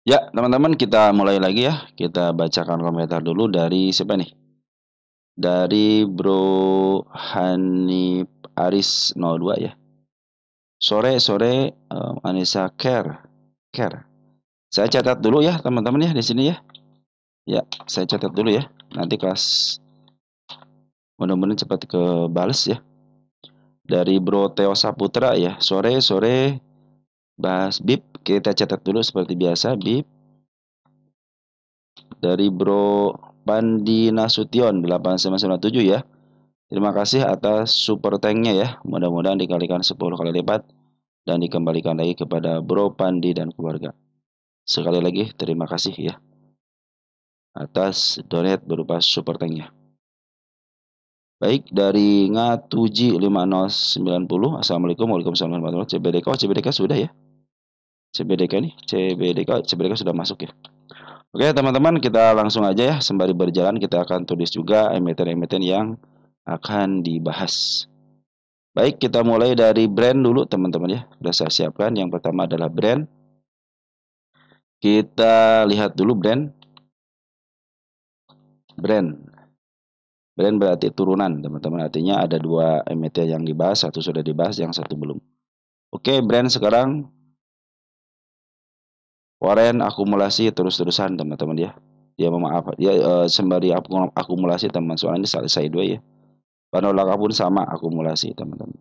Ya, teman-teman kita mulai lagi ya. Kita bacakan komentar dulu dari siapa nih? Dari Bro Hanif Aris 02 ya. Sore-sore Anissa Care. Saya catat dulu ya teman-teman ya di sini ya. Ya, saya catat dulu ya. Nanti kelas mudah-mudahan cepat kebales ya. Dari Bro Teo Saputra ya. Sore-sore bahas BIP. Kita catat dulu seperti biasa BIP. Dari Bro Pandi Nasution 8997 ya. Terima kasih atas super tanknya ya. Mudah-mudahan dikalikan 10 kali lipat dan dikembalikan lagi kepada Bro Pandi dan keluarga. Sekali lagi terima kasih ya atas donate berupa super tanknya. Baik, dari Ngatuji 5090. Assalamualaikum. Waalaikumsalam warahmatullahi wabarakatuh. CBDK, oh CBDK sudah ya. CBDK nih, CBDK sudah masuk ya. Oke teman-teman, kita langsung aja ya. Sembari berjalan kita akan tulis juga emiten-emiten yang akan dibahas. Baik, kita mulai dari brand dulu teman-teman ya. Sudah saya siapkan. Yang pertama adalah brand. Kita lihat dulu brand. Brand. Brand berarti turunan teman-teman. Artinya ada dua emiten yang dibahas. Satu sudah dibahas, yang satu belum. Oke, brand sekarang. Warren akumulasi terus-terusan teman-teman ya. Dia memaaf. Dia sembari akumulasi teman. Soalnya ini selesai dua ya. Penolak pun sama akumulasi teman-teman.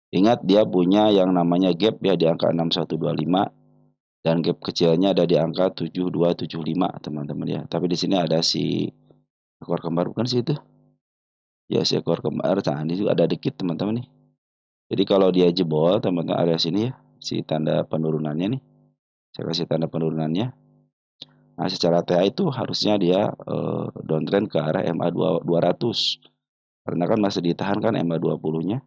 Ingat dia punya yang namanya gap ya di angka 6125. Dan gap kecilnya ada di angka 7275 teman-teman ya. Tapi di sini ada si ekor kembar bukan sih itu? Ya si ekor kembar. Nah ini juga ada dikit teman-teman nih. Jadi kalau dia jebol teman-teman area sini ya, si tanda penurunannya nih. Saya kasih tanda penurunannya. Nah secara TA itu harusnya dia downtrend ke arah MA 200. Karena kan masih ditahan kan MA 20-nya.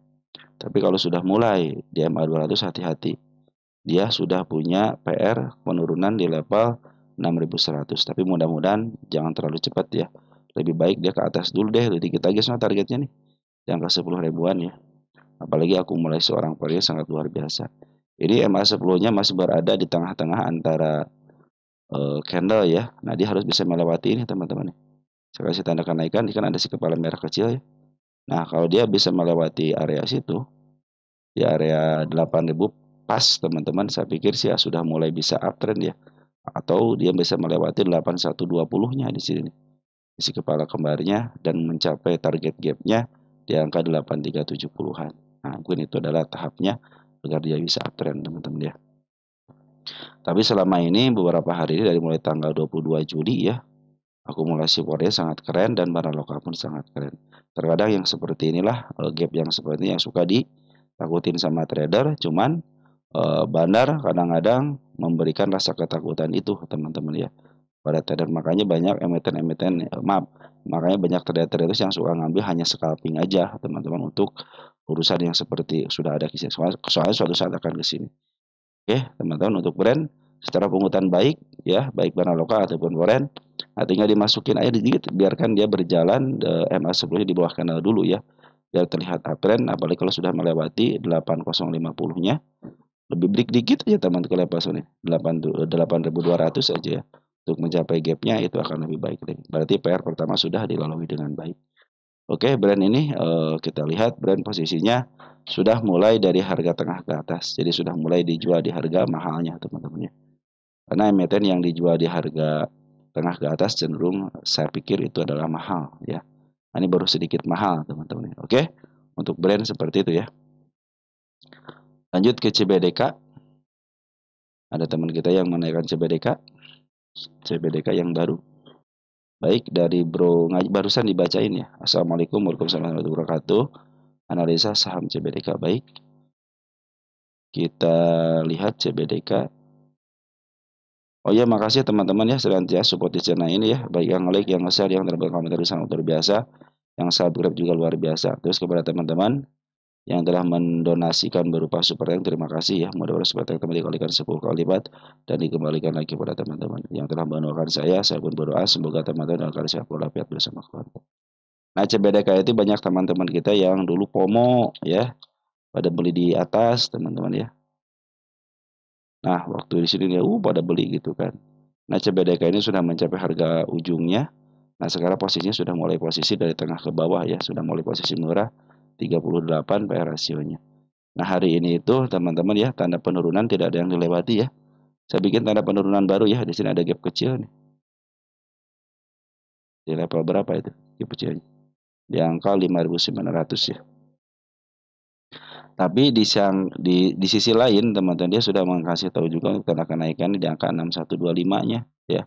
Tapi kalau sudah mulai di MA 200 hati-hati. Dia sudah punya PR penurunan di level 6100, tapi mudah-mudahan jangan terlalu cepat ya. Lebih baik dia ke atas dulu deh, dikit lagi sama targetnya nih, yang ke 10 ribuan ya. Apalagi aku mulai seorang pria sangat luar biasa. Jadi MA10-nya masih berada di tengah-tengah antara candle ya. Nah dia harus bisa melewati ini teman-teman. Saya kasih tanda kenaikan, ini kan ada si kepala merah kecil ya. Nah kalau dia bisa melewati area situ, di area 8000 pas teman-teman, saya pikir sih ya sudah mulai bisa uptrend ya, atau dia bisa melewati 8120-nya di sini isi kepala kembarnya dan mencapai target gapnya di angka 8370-an. Nah mungkin itu adalah tahapnya agar dia bisa uptrend teman-teman ya. Tapi selama ini beberapa hari ini dari mulai tanggal 22 Juli ya, akumulasi Korea sangat keren dan barang lokal pun sangat keren. Terkadang yang seperti inilah gap yang seperti ini yang suka ditakutin sama trader, cuman bandar kadang-kadang memberikan rasa ketakutan itu teman-teman ya pada trader. Makanya banyak emiten-emiten makanya banyak trader yang suka ngambil hanya scalping aja teman-teman untuk urusan yang seperti sudah ada kisah, soalnya suatu saat akan ke sini. Oke teman-teman, untuk brand secara pungutan baik ya, baik barang lokal ataupun foreign. Nah, tinggal dimasukin aja dikit, biarkan dia berjalan MA10 di bawah kanal dulu ya, biar terlihat uptrend. Apalagi kalau sudah melewati 8050-nya, lebih break dikit aja teman ke level sini 8200 aja ya, untuk mencapai gapnya itu akan lebih baik lagi. Berarti PR pertama sudah dilalui dengan baik. Oke, brand ini kita lihat brand posisinya sudah mulai dari harga tengah ke atas. Jadi sudah mulai dijual di harga mahalnya teman-teman ya. Karena emiten yang dijual di harga tengah ke atas cenderung saya pikir itu adalah mahal ya. Nah, ini baru sedikit mahal teman-teman. Oke, untuk brand seperti itu ya. Lanjut ke CBDK. Ada teman kita yang menaikkan CBDK yang baru. Baik, dari Bro barusan dibacain ya. Assalamualaikum warahmatullahi wabarakatuh. Analisa saham CBDK. Baik, kita lihat CBDK. Oh ya, makasih teman-teman ya senantiasa support di channel ini ya. Baik yang like, yang share, yang berkomentar sangat luar biasa. Yang subscribe juga luar biasa. Terus kepada teman-teman yang telah mendonasikan berupa super thank, terima kasih ya. Mudah-mudahan super thank kembali dikalikan 10 kali lipat dan dikembalikan lagi kepada teman-teman yang telah mendoakan saya pun berdoa semoga teman-teman dalam kali sehat walafiat bersama keluarga. Nah CBDK itu banyak teman-teman kita yang dulu FOMO ya, pada beli di atas teman-teman ya. Nah waktu di sini dia pada beli gitu kan. Nah, CBDK ini sudah mencapai harga ujungnya. Nah, sekarang posisinya sudah mulai posisi dari tengah ke bawah ya, sudah mulai posisi murah 38 PE rasionya. Nah, hari ini itu teman-teman ya, tanda penurunan tidak ada yang dilewati ya. Saya bikin tanda penurunan baru ya, di sini ada gap kecil nih. Di level berapa itu gap kecilnya? Di angka 5.900 ya. Tapi di sisi lain teman-teman dia sudah mengasih tahu juga karena kenaikan di angka 6125-nya ya.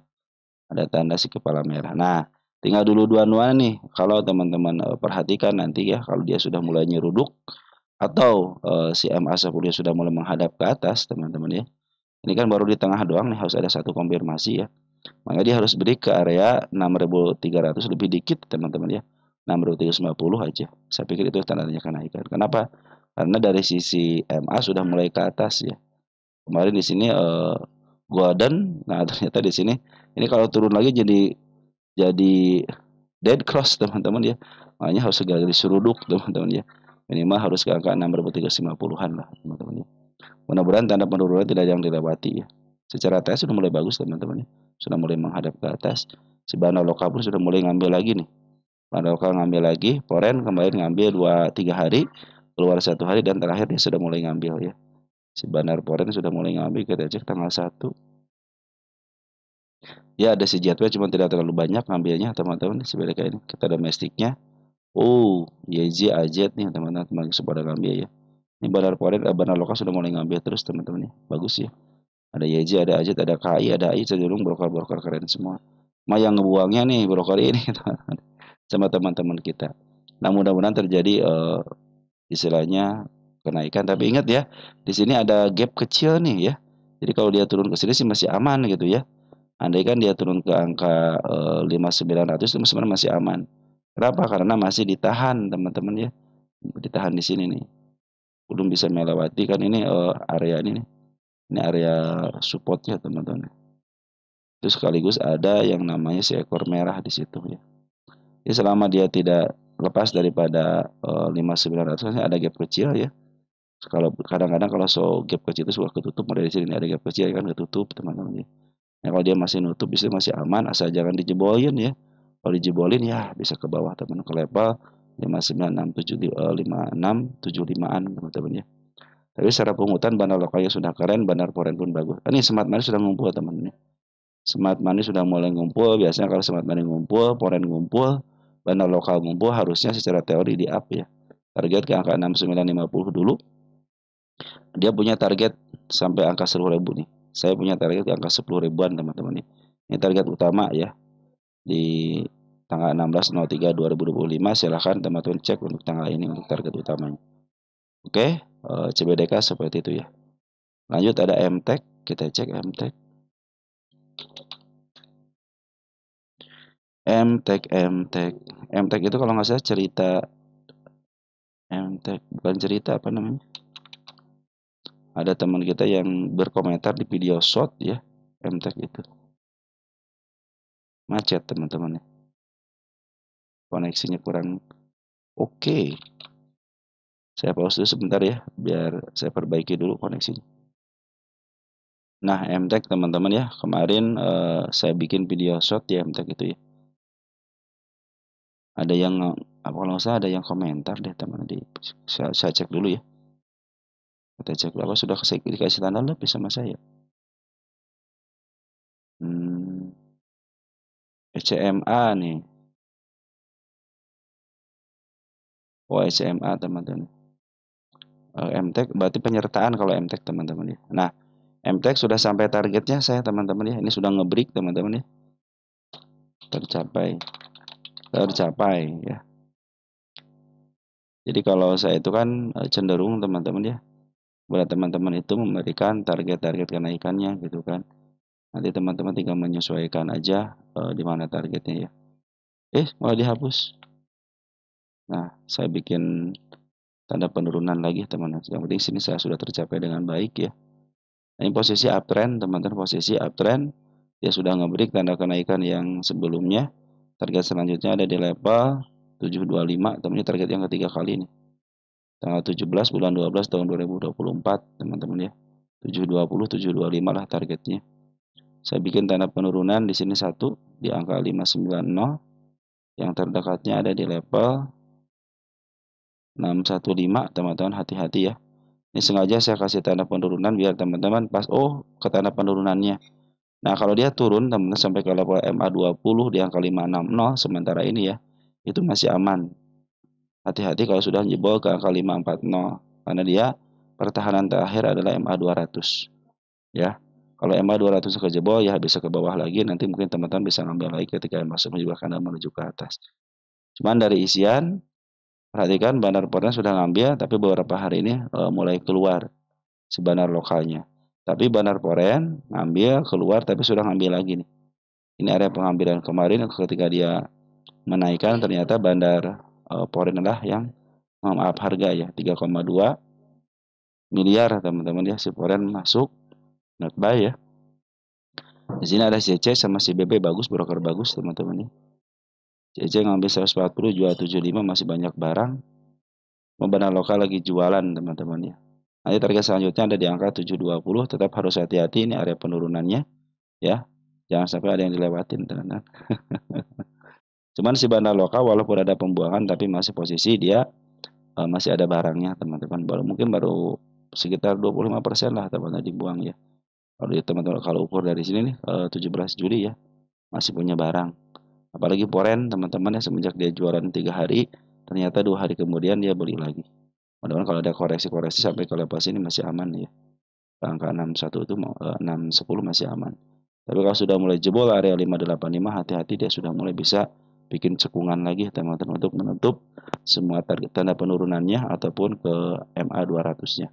Ada tanda si kepala merah. Nah, tinggal dulu dua-duaan nih. Kalau teman-teman perhatikan nanti ya, kalau dia sudah mulai nyeruduk atau si MA10 sudah mulai menghadap ke atas, teman-teman ya. Ini kan baru di tengah doang nih, harus ada satu konfirmasi ya. Maka dia harus break ke area 6.300 lebih dikit, teman-teman ya. 6.350 aja. Saya pikir itu tandanya kenaikan. Kenapa? Karena dari sisi MA sudah mulai ke atas ya. Kemarin di sini Golden, nah ternyata di sini ini kalau turun lagi jadi dead cross teman-teman ya. Makanya harus segera diseruduk teman-teman ya. Minimal harus ke angka 6.350-an lah teman-teman ya. Mudah-mudahan tanda penurunan tidak ada yang dilewati ya. Secara tes sudah mulai bagus teman-teman ya. Sudah mulai menghadap ke atas. Si Bana Lokal pun sudah mulai ngambil lagi nih. Bana Lokal ngambil lagi, Foren kemarin ngambil 2-3 hari, keluar 1 hari dan terakhir dia sudah mulai ngambil ya. Si Banar Foren sudah mulai ngambil, kita cek tanggal 1. Ya ada si Jetway cuma tidak terlalu banyak ngambilnya teman-teman sebenarnya ini. Kita domestiknya. Oh, YZ AZ nih teman-teman pada ngambil ya. Ini Banar Foren, Banar Lokal sudah mulai ngambil terus teman-teman ya. Bagus ya. Ada YJ, ada AZ, ada KI, ada AI, cenderung broker-broker keren semua. Yang ngebuangnya nih broker ini teman-teman. Sama teman-teman kita. Nah, mudah-mudahan terjadi istilahnya kenaikan. Tapi ingat ya, di sini ada gap kecil nih ya. Jadi kalau dia turun ke sini sih masih aman gitu ya. Andai kan dia turun ke angka 5.900 itu sebenarnya masih aman. Kenapa? Karena masih ditahan teman-teman ya. Ditahan di sini nih. Belum bisa melewati kan ini area ini nih. Ini area supportnya teman-teman. Terus sekaligus ada yang namanya si ekor merah di situ ya. Jadi selama dia tidak lepas daripada 5.900 ada gap kecil ya. Kalau kadang-kadang kalau gap kecil itu suka ketutup, dari sini ada gap kecil kan ketutup teman-teman ya. Nah, kalau dia masih nutup bisa masih aman asal jangan dijebolin ya. Kalau dijebolin ya bisa ke bawah teman ke level 5675-an teman-teman ya. Tapi secara pungutan Bandar Lokalnya sudah keren, Bandar Foreign pun bagus. Ini Smart Money sudah ngumpul teman-teman. Smart Money sudah mulai ngumpul. Biasanya kalau Smart Money ngumpul, Foreign ngumpul, Bandar Lokal ngumpul harusnya secara teori di up ya. Target ke angka 6950 dulu. Dia punya target sampai angka 10.000 nih. Saya punya target di angka 10 ribuan teman-teman nih. Ini target utama ya. Di tanggal 16.03.2025 silahkan teman-teman cek untuk tanggal ini untuk target utamanya. Oke, CBDK seperti itu ya. Lanjut ada MTEK, kita cek MTEK. MTEK itu kalau nggak salah cerita MTEK, bukan cerita apa namanya? Ada teman kita yang berkomentar di video short ya, MTEK itu. Macet teman-teman ya. Koneksinya kurang oke. Saya pause dulu sebentar ya, biar saya perbaiki dulu koneksinya. Nah, MTEK teman-teman ya, kemarin saya bikin video short ya MTEK itu ya. Ada yang kalau nggak salah ada yang komentar deh teman di saya cek dulu ya. Kita cek apa sudah dikasih tanda lebih sama saya. ECMA nih. Oh, ECMA teman-teman. MTEK berarti penyertaan kalau MTEK teman-teman ya. Nah, MTEK sudah sampai targetnya saya teman-teman ya. Ini sudah ngebreak teman-teman ya. Tercapai ya. Jadi kalau saya itu kan cenderung teman-teman ya. Buat teman-teman itu memberikan target-target kenaikannya gitu kan. Nanti teman-teman tinggal menyesuaikan aja di mana targetnya ya. Malah dihapus. Nah, saya bikin tanda penurunan lagi teman-teman. Yang penting sini saya sudah tercapai dengan baik ya. Nah, ini posisi uptrend teman-teman, posisi uptrend dia sudah ngebreak tanda kenaikan yang sebelumnya. Target selanjutnya ada di level 725, teman-teman target yang ketiga kali nih. Tanggal 17 bulan 12 tahun 2024 teman-teman ya. 720 725 lah targetnya. Saya bikin tanda penurunan di sini 1 di angka 590. Yang terdekatnya ada di level 615, teman-teman hati-hati ya. Ini sengaja saya kasih tanda penurunan biar teman-teman pas ke tanda penurunannya. Nah, kalau dia turun teman-teman sampai ke level MA20 di angka 560 sementara ini ya, itu masih aman. Hati-hati kalau sudah jebol ke angka 540 karena dia pertahanan terakhir adalah MA200 ya. Kalau MA200 kejebol ya bisa ke bawah lagi, nanti mungkin teman-teman bisa ngambil lagi ketika masuk juga karena menuju ke atas. Cuman dari isian perhatikan bandar portnya sudah ngambil, tapi beberapa hari ini mulai keluar si bandar lokalnya. Tapi bandar poren ngambil keluar tapi sudah ngambil lagi nih. Ini area pengambilan kemarin ketika dia menaikkan ternyata bandar poren adalah yang maaf harga ya 3,2 miliar teman-teman ya si poren masuk not buy ya. Di sini ada CC sama si BB bagus, broker bagus teman-teman ya. CC ngambil 140 jual 75 masih banyak barang. Bandar lokal lagi jualan teman-teman ya. Nanti target selanjutnya ada di angka 720, tetap harus hati-hati ini area penurunannya ya. Jangan sampai ada yang dilewatin teman-teman. Cuman si bandar lokal walaupun ada pembuangan tapi masih posisi dia masih ada barangnya teman-teman. Baru sekitar 25% lah teman-teman dibuang ya. Kalau teman-teman kalau ukur dari sini nih 17 Juli ya masih punya barang. Apalagi poren teman-teman ya semenjak dia jualan 3 hari ternyata 2 hari kemudian dia beli lagi. Mudah-mudahan kalau ada koreksi-koreksi sampai ke level sini masih aman ya. Angka 61 itu 610 masih aman. Tapi kalau sudah mulai jebol area 585 hati-hati dia sudah mulai bisa bikin cekungan lagi teman-teman untuk menutup semua target tanda penurunannya ataupun ke MA 200-nya.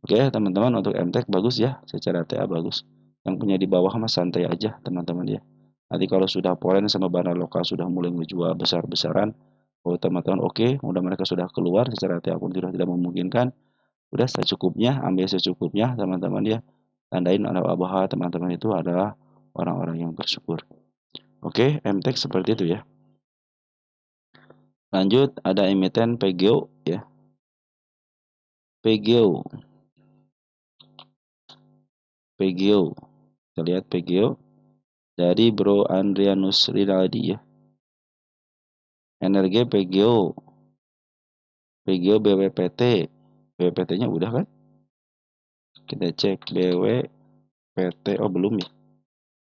Oke, teman-teman untuk MTEK bagus ya, secara TA bagus. Yang punya di bawah mah santai aja teman-teman ya. Nanti kalau sudah poren sama bandar lokal sudah mulai menjual besar-besaran, teman-teman oke, udah mereka sudah keluar secara TA pun tidak memungkinkan, udah secukupnya, ambil secukupnya teman-teman ya. Tandain bahwa teman-teman itu adalah orang-orang yang bersyukur. Oke, MTEK seperti itu ya. Lanjut ada emiten PGO ya. PGO. Kita lihat PGO dari Bro Andrianus Rinaldi ya. Energi PGO. PGO BWPT. BWPT-nya udah kan? Kita cek BWPT. Oh, belum ya.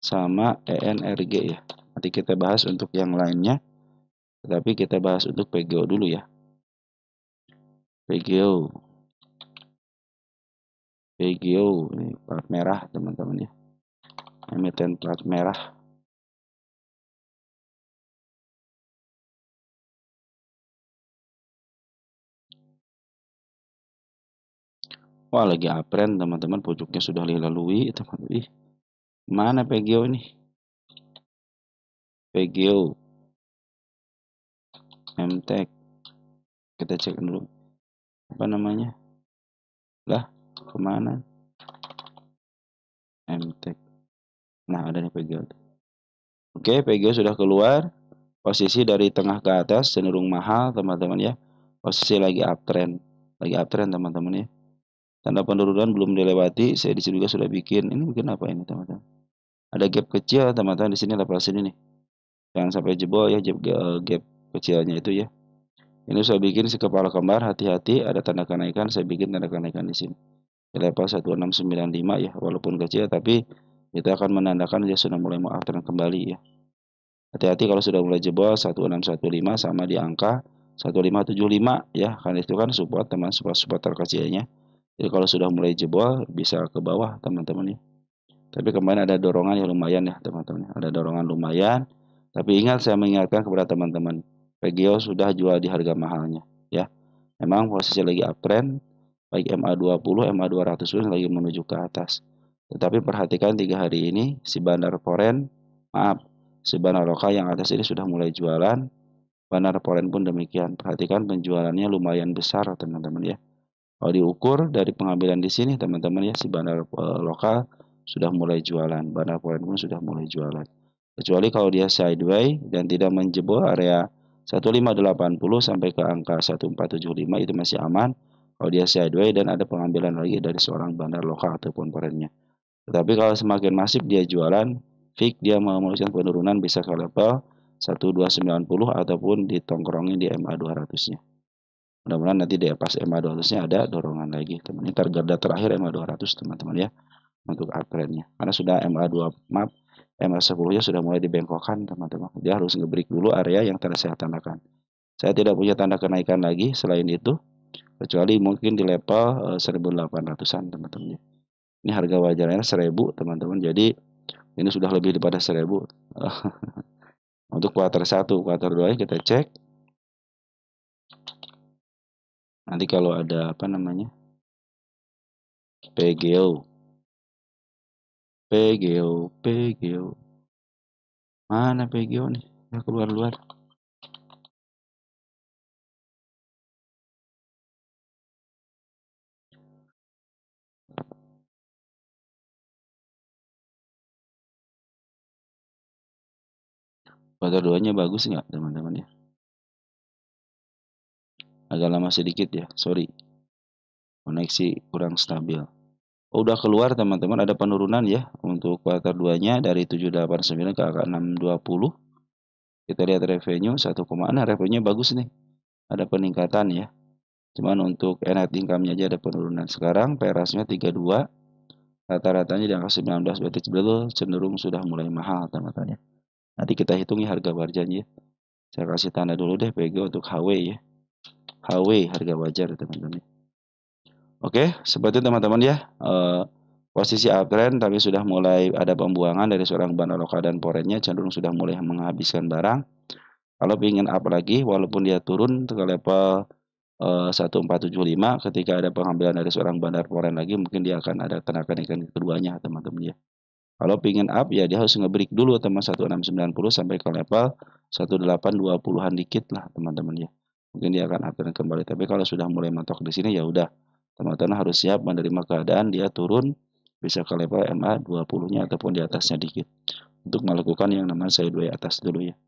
Sama ENRG ya. Nanti kita bahas untuk yang lainnya. Tetapi kita bahas untuk PGO dulu ya. PGO ini plat merah teman-teman ya. Emiten plat merah. Wah, lagi uptrend teman-teman, pucuknya sudah dilalui teman-teman. Mana PGO ini? PGO MTEK. Kita cek dulu. Apa namanya? Lah, kemana? MTEK. Nah, ada nih PGO. Oke, PGO sudah keluar. Posisi dari tengah ke atas cenderung mahal teman-teman ya. Posisi lagi uptrend. Lagi uptrend teman-teman ya. Tanda penurunan belum dilewati. Saya di sini juga sudah bikin. Ini bikin apa ini teman-teman? Ada gap kecil teman-teman di sini level sini nih. Jangan sampai jebol ya gap kecilnya itu ya. Ini saya bikin si kepala kembar, hati-hati ada tanda kenaikan, saya bikin tanda kenaikan di sini. Di level 1695 ya, walaupun kecil tapi itu akan menandakan dia sudah mulai mau uptrend kembali ya. Hati-hati kalau sudah mulai jebol 1615 sama di angka 1575 ya, karena itu kan support teman, support terkecilnya. Jadi kalau sudah mulai jebol bisa ke bawah teman-teman ya. Tapi kemarin ada dorongan yang lumayan ya teman-teman. Ada dorongan lumayan. Tapi ingat saya mengingatkan kepada teman-teman, PGO sudah jual di harga mahalnya ya. Memang posisi lagi uptrend, baik MA20, MA200 pun lagi menuju ke atas. Tetapi perhatikan 3 hari ini si bandar poren, si bandar lokal yang atas ini sudah mulai jualan. Bandar poren pun demikian. Perhatikan penjualannya lumayan besar teman-teman ya. Kalau diukur dari pengambilan di sini teman-teman ya, si bandar lokal sudah mulai jualan, bandar poren pun sudah mulai jualan. Kecuali kalau dia sideways dan tidak menjebol area 1580 sampai ke angka 1475 itu masih aman. Kalau dia sideways dan ada pengambilan lagi dari seorang bandar lokal ataupun porennya. Tetapi kalau semakin masif dia jualan, fix dia memutuskan penurunan bisa ke level 1290 ataupun ditongkrongin di MA 200-nya. Mudah-mudahan nanti di pas MA 200-nya ada dorongan lagi, teman. Ini target terakhir MA 200, teman-teman ya, untuk uptrendnya. Karena sudah MA 2, maaf, MA 10-nya sudah mulai dibengkokkan, teman-teman. Dia harus nge-break dulu area yang tadi saya tandakan. Saya tidak punya tanda kenaikan lagi selain itu, kecuali mungkin di level 1800-an, teman-teman. Ini harga wajarnya 1000, teman-teman. Jadi ini sudah lebih daripada 1000. Untuk kuartal 1, kuartal 2 kita cek. Nanti kalau ada apa namanya? PGO. PGO. Mana PGO nih? Ya keluar-luar. Kuartal 2-nya bagus nggak, teman-teman ya? Agak lama sedikit ya, sorry. Koneksi kurang stabil. Oh, udah keluar, teman-teman, ada penurunan ya untuk kuartal 2-nya dari 789 ke angka 620. Kita lihat revenue 1,6, revenue bagus nih. Ada peningkatan ya. Cuman untuk net income-nya aja ada penurunan. Sekarang PRS-nya 32, rata-ratanya di angka 19, berarti cenderung sudah mulai mahal, teman-teman ya. Nanti kita hitung ya harga wajarnya. Saya kasih tanda dulu deh PG untuk HW ya. HW harga wajar, teman-teman. Oke, seperti teman-teman ya. Posisi uptrend tapi sudah mulai ada pembuangan dari seorang Banaloka dan Porennya cenderung sudah mulai menghabiskan barang. Kalau ingin up lagi, walaupun dia turun ke level 1475, ketika ada pengambilan dari seorang Bandar Poren lagi, mungkin dia akan ada tanda kenaikan keduanya, teman-teman ya. Kalau ingin up ya dia harus nge-break dulu teman 1690 sampai ke level 1820-an dikit lah, teman-teman ya. Mungkin dia akan uptrend kembali. Tapi kalau sudah mulai mentok di sini ya udah, teman-teman harus siap menerima keadaan dia turun bisa ke level MA 20-nya ataupun di atasnya dikit untuk melakukan yang namanya sideways atas dulu ya.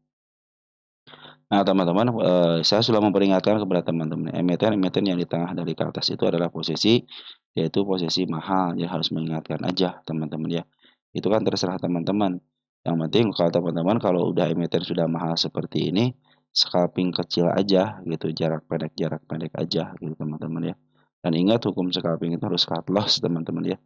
Nah, teman-teman, saya sudah memperingatkan kepada teman-teman, emiten yang di tengah dari ke atas itu adalah posisi, yaitu posisi mahal, ya harus mengingatkan aja, teman-teman ya. Itu kan terserah teman-teman. Yang penting kalau teman-teman kalau udah emiten sudah mahal seperti ini, scalping kecil aja gitu, jarak pendek aja gitu, teman-teman ya. Dan ingat hukum scalping itu harus cut loss, teman-teman ya.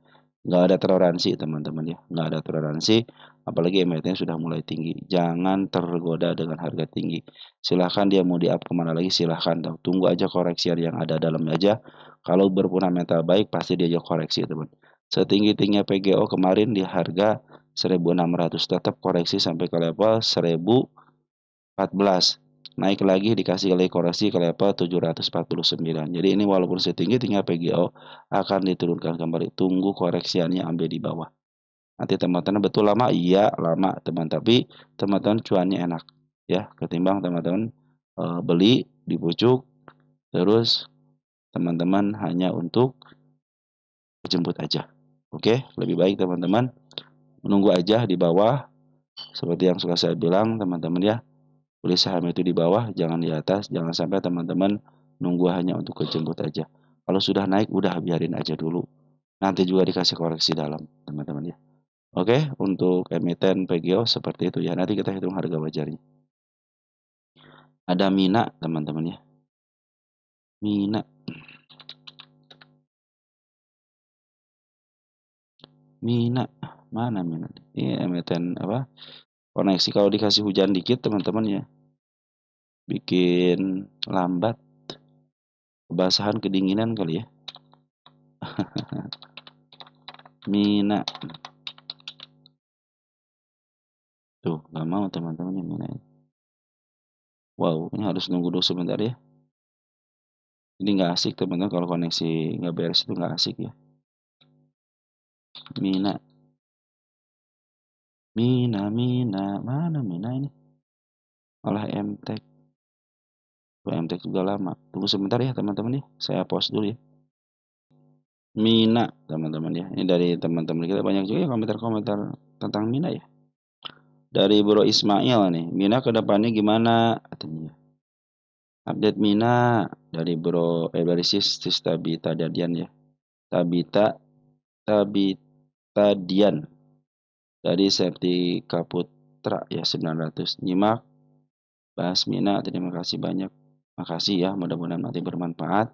Nggak ada toleransi, teman-teman ya. Nggak ada toleransi, apalagi emiten sudah mulai tinggi. Jangan tergoda dengan harga tinggi. Silahkan dia mau di-up kemana lagi, silahkan. Tunggu aja koreksi yang ada dalamnya aja. Kalau berfundamental baik, pasti dia juga koreksi, teman. Setinggi-tingginya PGO kemarin di harga 1600, tetap koreksi sampai ke level 1014. Naik lagi dikasih lagi koreksi ke level 749. Jadi ini walaupun setinggi-tingginya PGO akan diturunkan kembali. Tunggu koreksiannya ambil di bawah. Nanti teman-teman betul lama, iya lama teman, tapi teman-teman cuannya enak ya ketimbang teman-teman beli di pucuk terus teman-teman hanya untuk jemput aja. Oke, lebih baik teman-teman menunggu aja di bawah seperti yang suka saya bilang, teman-teman ya. Beli saham itu di bawah, jangan di atas. Jangan sampai teman-teman nunggu hanya untuk kejemput aja. Kalau sudah naik, udah biarin aja dulu. Nanti juga dikasih koreksi dalam, teman-teman ya. Oke, untuk emiten PGO seperti itu ya. Nanti kita hitung harga wajarnya. Ada Mina, teman-teman ya. Mina. Mina. Mana Mina? Ini emiten apa? Koneksi kalau dikasih hujan dikit, teman-teman ya. Bikin lambat. Kebasahan kedinginan kali ya. Mina. Tuh, nggak mau teman-teman yang Mina ini. Wow, ini harus nunggu dulu sebentar ya. Ini nggak asik teman-teman kalau koneksi nggak beres itu nggak asik ya. Mina. Mina. Mana Mina ini? Malah MTEK. MTEK juga lama. Tunggu sebentar ya teman-teman ya. Saya pause dulu ya. Mina teman-teman ya. Ini dari teman-teman kita banyak juga ya komentar-komentar tentang Mina ya. Dari Bro Ismail nih. Mina kedepannya gimana? Katanya. Update Mina dari Bro dari Sis Tabita Dadian ya. Tabita Septadian dari Septika Putra ya 900. Nyimak bahas Mina, terima kasih banyak. Makasih ya, mudah-mudahan nanti bermanfaat.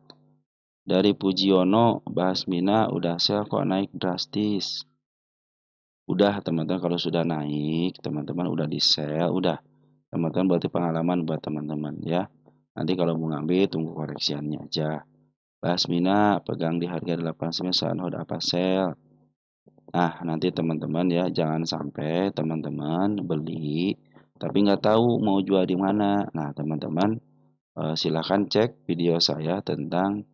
Dari Pujiono bahas Mina udah sell kok naik drastis. Udah teman-teman, kalau sudah naik, teman-teman udah di sell, udah. Teman-teman berarti pengalaman buat teman-teman ya. Nanti kalau mau ngambil tunggu koreksiannya aja. Bahas Mina pegang di harga 89 saat udah apa sell. Nah, nanti teman-teman ya jangan sampai teman-teman beli tapi nggak tahu mau jual di mana. Nah, teman-teman silakan cek video saya tentang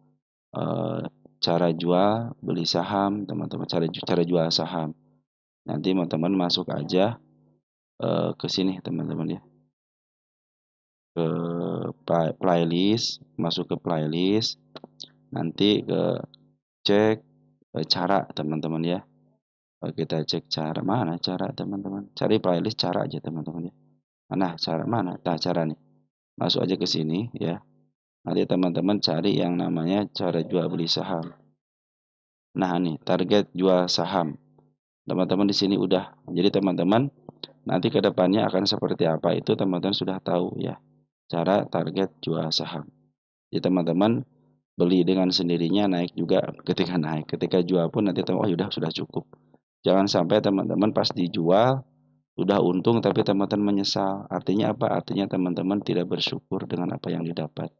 eh, cara jual beli saham, teman-teman cara jual saham. Nanti teman-teman masuk aja ke sini teman-teman ya. Ke playlist, masuk ke playlist, nanti ke cek cara teman-teman ya. Kita cek cara mana cara teman-teman. Cari playlist cara aja teman-teman ya. Mana cara mana? Nah, cara nih. Masuk aja ke sini ya. Nanti teman-teman cari yang namanya cara jual beli saham. Nah, nih target jual saham. Teman-teman di sini udah. Jadi teman-teman nanti ke depannya akan seperti apa itu teman-teman sudah tahu ya. Cara target jual saham. Jadi teman-teman beli dengan sendirinya naik juga ketika naik. Ketika jual pun nanti teman, oh sudah cukup. Jangan sampai teman-teman pas dijual udah untung tapi teman-teman menyesal. Artinya apa? Artinya teman-teman tidak bersyukur dengan apa yang didapat.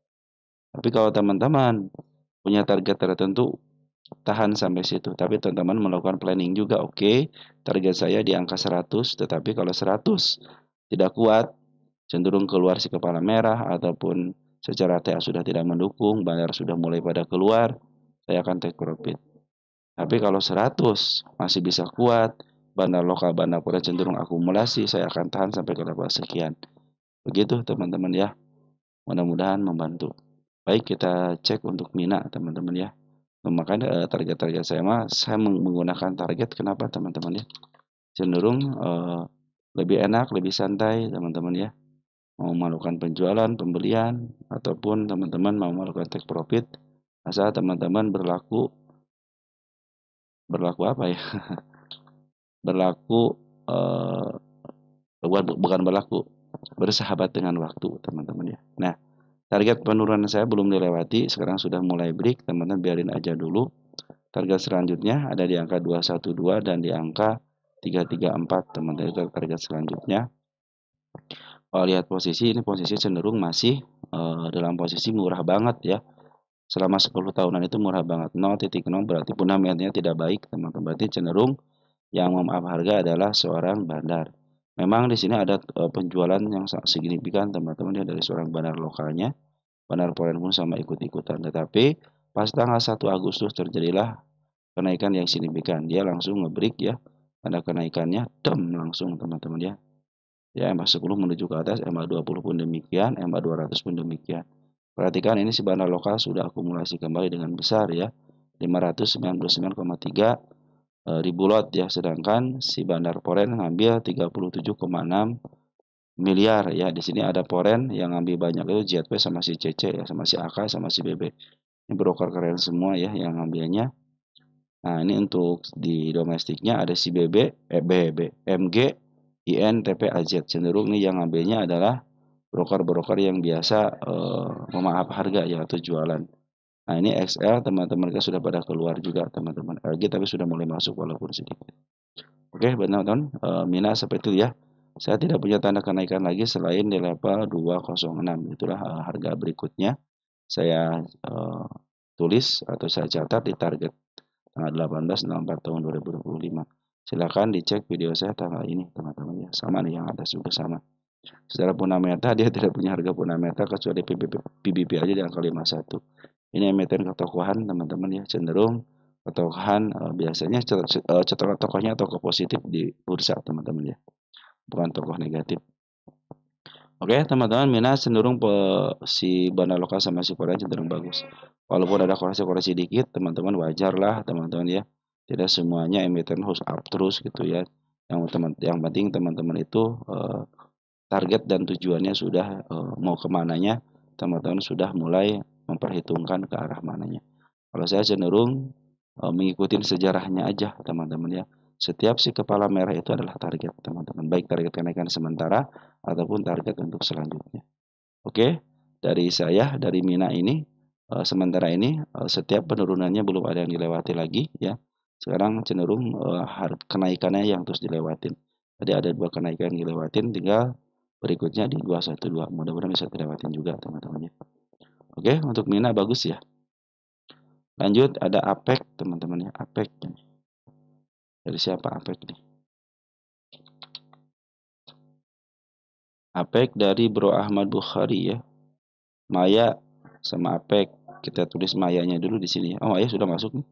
Tapi kalau teman-teman punya target tertentu, tahan sampai situ. Tapi teman-teman melakukan planning juga, oke, target saya di angka 100, tetapi kalau 100 tidak kuat, cenderung keluar si kepala merah, ataupun secara TA sudah tidak mendukung, bandar sudah mulai pada keluar, saya akan take profit. Tapi kalau 100 masih bisa kuat, bandar lokal, bandar pura cenderung akumulasi, saya akan tahan sampai ke level sekian. Begitu teman-teman ya, mudah-mudahan membantu. Baik, kita cek untuk Mina teman-teman ya. Makanya target-target saya menggunakan target, kenapa teman-teman ya? Cenderung lebih enak, lebih santai teman-teman ya. Mau melakukan penjualan, pembelian, ataupun teman-teman mau melakukan take profit, asal teman-teman berlaku apa ya? Berlaku bukan berlaku, bersahabat dengan waktu teman-teman ya. Nah, target penurunan saya belum dilewati, sekarang sudah mulai break, teman-teman biarin aja dulu. Target selanjutnya ada di angka 212 dan di angka 334 teman-teman, itu target selanjutnya. Kalau lihat posisi, ini posisi cenderung masih dalam posisi murah banget ya. Selama 10 tahunan itu murah banget. 0.0 berarti fundamentalnya tidak baik teman-teman. Berarti cenderung yang mem-up harga adalah seorang bandar. Memang di sini ada penjualan yang sangat signifikan teman-teman ya dari seorang bandar lokalnya. Bandar foreign pun sama ikut-ikutan. Tetapi pas tanggal 1 Agustus terjadilah kenaikan yang signifikan. Dia langsung ngebreak ya. Ada kenaikannya, langsung teman-teman ya. Ya, MA10 menuju ke atas, MA20 pun demikian, MA200 pun demikian. Perhatikan ini si bandar lokal sudah akumulasi kembali dengan besar ya. 599,3 ribu lot ya, sedangkan si bandar foreign ngambil 37,6 miliar ya. Di sini ada foreign yang ngambil banyak itu JP sama si CC ya, sama si AK sama si BB. Ini broker keren semua ya yang ngambilnya. Nah, ini untuk di domestiknya ada si MG, IN, TP, AZ. Cenderung nih yang ngambilnya adalah broker-broker yang biasa memaaf harga ya atau jualan. Nah, ini XL teman-teman sudah pada keluar juga teman-teman. LG tapi sudah mulai masuk walaupun sedikit. Oke, teman-teman, Mina seperti itu ya. Saya tidak punya tanda kenaikan lagi selain di level 206. Itulah harga berikutnya. Saya tulis atau saya catat di target tanggal 18/04 tahun 2025. Silakan dicek video saya tanggal ini teman-teman ya. Sama nih yang atas juga sama. Secara fundamental dia tidak punya harga fundamental kecuali PBB aja di angka 51. Ini emiten ketokohan teman-teman ya, cenderung ketokohan biasanya tokohnya tokoh positif di bursa teman-teman ya. Bukan tokoh negatif. Oke teman-teman, Mina cenderung si bandar lokal sama si Korea cenderung bagus. Walaupun ada koreksi-koreksi dikit, teman-teman wajar lah teman-teman ya. Tidak semuanya emiten harus up terus gitu ya. Yang penting teman-teman itu target dan tujuannya sudah mau kemananya, teman-teman sudah mulai memperhitungkan ke arah mananya. Kalau saya cenderung mengikuti sejarahnya aja teman-teman ya. Setiap si kepala merah itu adalah target, teman-teman. Baik target kenaikan sementara ataupun target untuk selanjutnya. Oke, dari saya, dari Mina ini, sementara ini setiap penurunannya belum ada yang dilewati lagi ya. Sekarang cenderung kenaikannya yang terus dilewatin. Tadi ada 2 kenaikan yang dilewatin, tinggal berikutnya di 212. Mudah-mudahan bisa dilewatin juga teman-teman ya. Oke, untuk Mina bagus ya. Lanjut ada APEC teman-teman ya, APEC. Dari siapa APEC nih? APEC dari Bro Ahmad Bukhari ya. Maya sama APEC. Kita tulis Mayanya dulu di sini ya. Oh, Maya sudah masuk nih.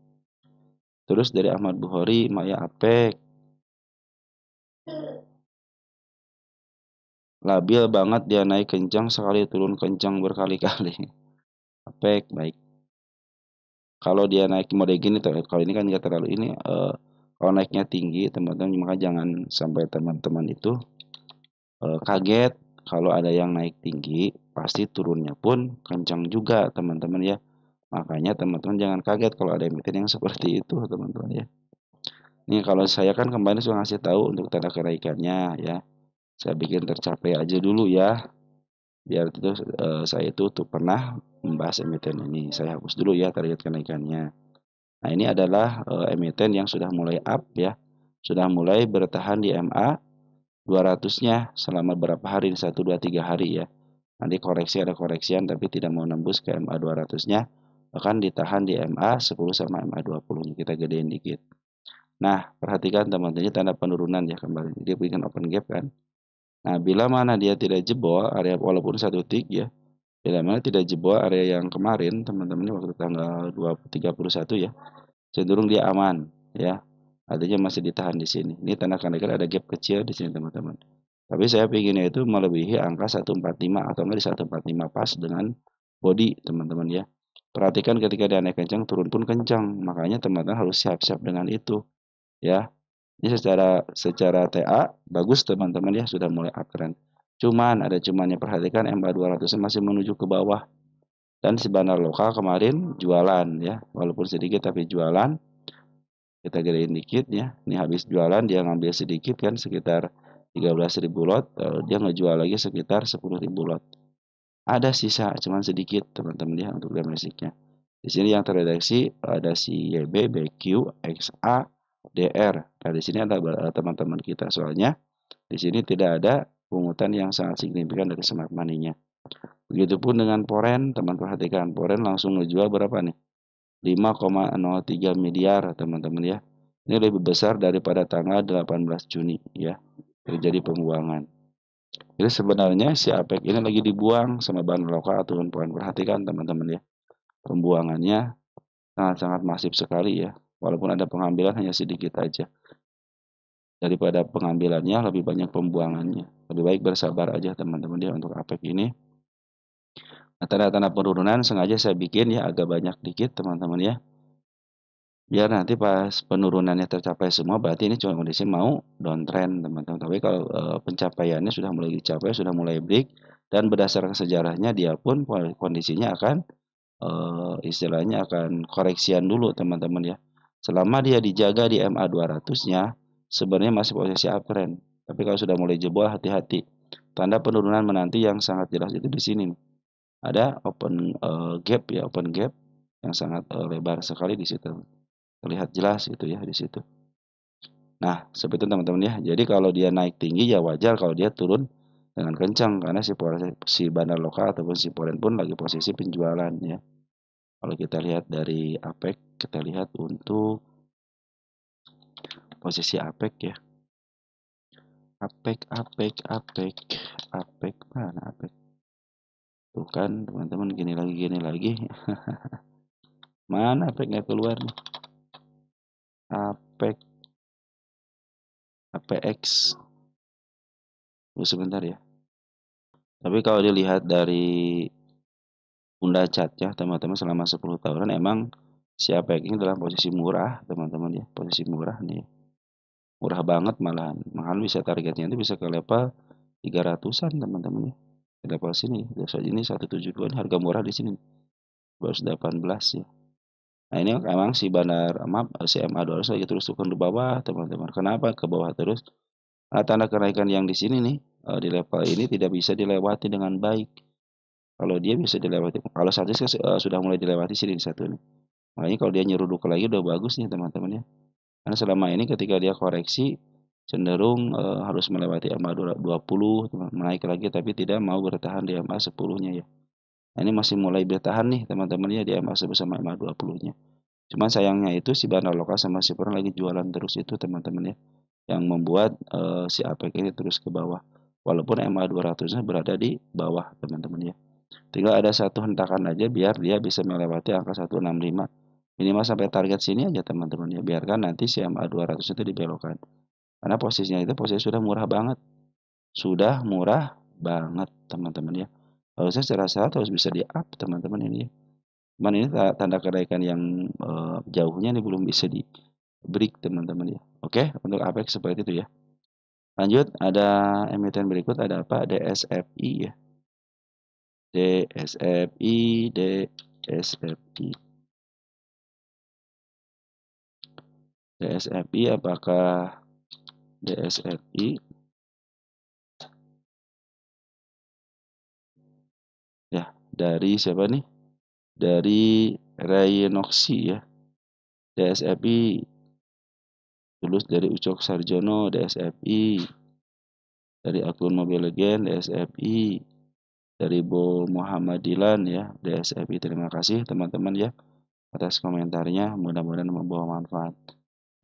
Terus dari Ahmad Bukhari, Maya APEC. Labil banget dia naik kencang sekali, turun kencang berkali-kali. APEC baik. Kalau dia naik mode gini, kalau ini kan nggak terlalu ini. Kalau naiknya tinggi, teman-teman, maka jangan sampai teman-teman itu kaget. Kalau ada yang naik tinggi, pasti turunnya pun kencang juga, teman-teman ya. Makanya teman-teman jangan kaget kalau ada emiten yang seperti itu, teman-teman ya. Nih kalau saya kan kemarin sudah ngasih tahu untuk tanda kenaikannya ya. Saya bikin tercapai aja dulu ya. Biar itu saya itu tuh pernah membahas emiten ini. Saya hapus dulu ya target kenaikannya. Nah, ini adalah emiten yang sudah mulai up ya. Sudah mulai bertahan di MA 200-nya selama berapa hari, 1 2 3 hari ya. Nanti koreksi ada koreksian tapi tidak mau nembus ke MA 200-nya, akan ditahan di MA 10 sama MA 20-nya. Kita gedein dikit. Nah, perhatikan teman-teman, ini tanda penurunan ya kembali. Dia bikin open gap kan. Nah, bila mana dia tidak jebol area walaupun 1 tick ya. Bila mana tidak jebol area yang kemarin, teman-teman waktu tanggal 31 ya. Cenderung dia aman ya. Artinya masih ditahan di sini. Ini tanda kenaikan ada gap kecil di sini teman-teman. Tapi saya pinginnya itu melebihi angka 145 atau enggak di 145 pas dengan body teman-teman ya. Perhatikan ketika dia naik kencang turun pun kencang. Makanya teman-teman harus siap-siap dengan itu ya. Ini secara TA bagus teman-teman ya, sudah mulai uptrend. Cuman ada cumannya, perhatikan MA 200 masih menuju ke bawah. Dan si bandar lokal kemarin jualan ya, walaupun sedikit tapi jualan. Kita gedein dikit ya. Ini habis jualan dia ngambil sedikit kan sekitar 13.000 lot, dia ngejual lagi sekitar 10.000 lot. Ada sisa cuman sedikit teman-teman ya untuk domestiknya. Di sini yang terdeteksi ada si YB, BQ, XA, DR. Nah, di sini ada teman-teman kita soalnya di sini tidak ada pungutan yang sangat signifikan dari smart money-nya. Begitupun dengan Poren, teman perhatikan Poren langsung ngejual berapa nih? 5,03 miliar teman-teman ya. Ini lebih besar daripada tanggal 18 Juni ya. Terjadi pembuangan. Jadi sebenarnya si APEC ini lagi dibuang sama bahan lokal atau Poren. Perhatikan teman-teman ya. Pembuangannya sangat-sangat masif sekali ya. Walaupun ada pengambilan hanya sedikit aja. Daripada pengambilannya lebih banyak pembuangannya. Lebih baik bersabar aja teman-teman ya untuk APEC ini. Nah, tanda-tanda penurunan sengaja saya bikin ya agak banyak dikit teman-teman ya. Biar nanti pas penurunannya tercapai semua berarti ini cuma kondisi mau downtrend teman-teman. Tapi kalau pencapaiannya sudah mulai dicapai, sudah mulai break dan berdasarkan sejarahnya dia pun kondisinya akan istilahnya akan koreksian dulu teman-teman ya. Selama dia dijaga di MA 200-nya sebenarnya masih posisi uptrend. Tapi kalau sudah mulai jebol hati-hati. Tanda penurunan menanti yang sangat jelas itu di sini. Ada open gap ya, open gap yang sangat lebar sekali di situ. Terlihat jelas itu ya di situ. Nah, seperti itu teman-teman ya. Jadi kalau dia naik tinggi ya wajar kalau dia turun dengan kencang karena si bandar lokal ataupun si Poren pun lagi posisi penjualan ya. Kalau kita lihat dari APEC, kita lihat untuk posisi APEC ya. APEC, APEC, APEC, APEC mana APEC? Tuh kan teman-teman gini lagi. Mana APEC nggak keluar nih? APEC, APX. Tunggu sebentar ya. Tapi kalau dilihat dari Bunda Cat ya teman-teman selama 10 tahunan emang si APEC ini dalam posisi murah teman-teman ya. Posisi murah nih. Murah banget malahan. Mahal bisa targetnya itu bisa ke level 300-an teman-teman ya. Di level sini. Biasa ini 172 ini harga murah di sini. 218 ya. Nah, ini memang si bandar maaf, si MA200 lagi terus turun ke bawah, teman-teman. Kenapa ke bawah terus? Tanda kenaikan yang di sini nih, di level ini tidak bisa dilewati dengan baik. Kalau dia bisa dilewati, kalau saat ini sudah mulai dilewati sini di satu nih. Makanya kalau dia nyeruduk lagi udah bagus nih teman-teman ya. Karena selama ini ketika dia koreksi cenderung harus melewati MA20, naik lagi tapi tidak mau bertahan di MA10-nya ya. Nah, ini masih mulai bertahan nih teman-teman ya di MA10 sama MA20-nya. Cuman sayangnya itu si bandar lokal sama si peron lagi jualan terus itu teman-teman ya. Yang membuat si APEC ini terus ke bawah. Walaupun MA200-nya berada di bawah teman-teman ya. Tinggal ada satu hentakan aja biar dia bisa melewati angka 165. Minimal sampai target sini aja teman-teman ya. Biarkan nanti si MA200 itu dibelokkan. Karena posisinya itu posisi sudah murah banget. Sudah murah banget teman-teman ya. Harusnya secara sehat harus bisa di up teman-teman ini ya. Cuman ini tanda kenaikan yang jauhnya nih belum bisa di break teman-teman ya. Oke, untuk APEX seperti itu ya. Lanjut, ada emiten berikut ada apa? DSFI ya. DSFI, DSFI. DSFI apakah DSFI ya dari siapa nih? Dari Raynoxi ya. DSFI tulus dari Ucok Sarjono, DSFI dari akun Mobile Legend, DSFI dari Bo Muhammadilan ya, DSFI. Terima kasih teman-teman ya atas komentarnya, mudah-mudahan membawa manfaat.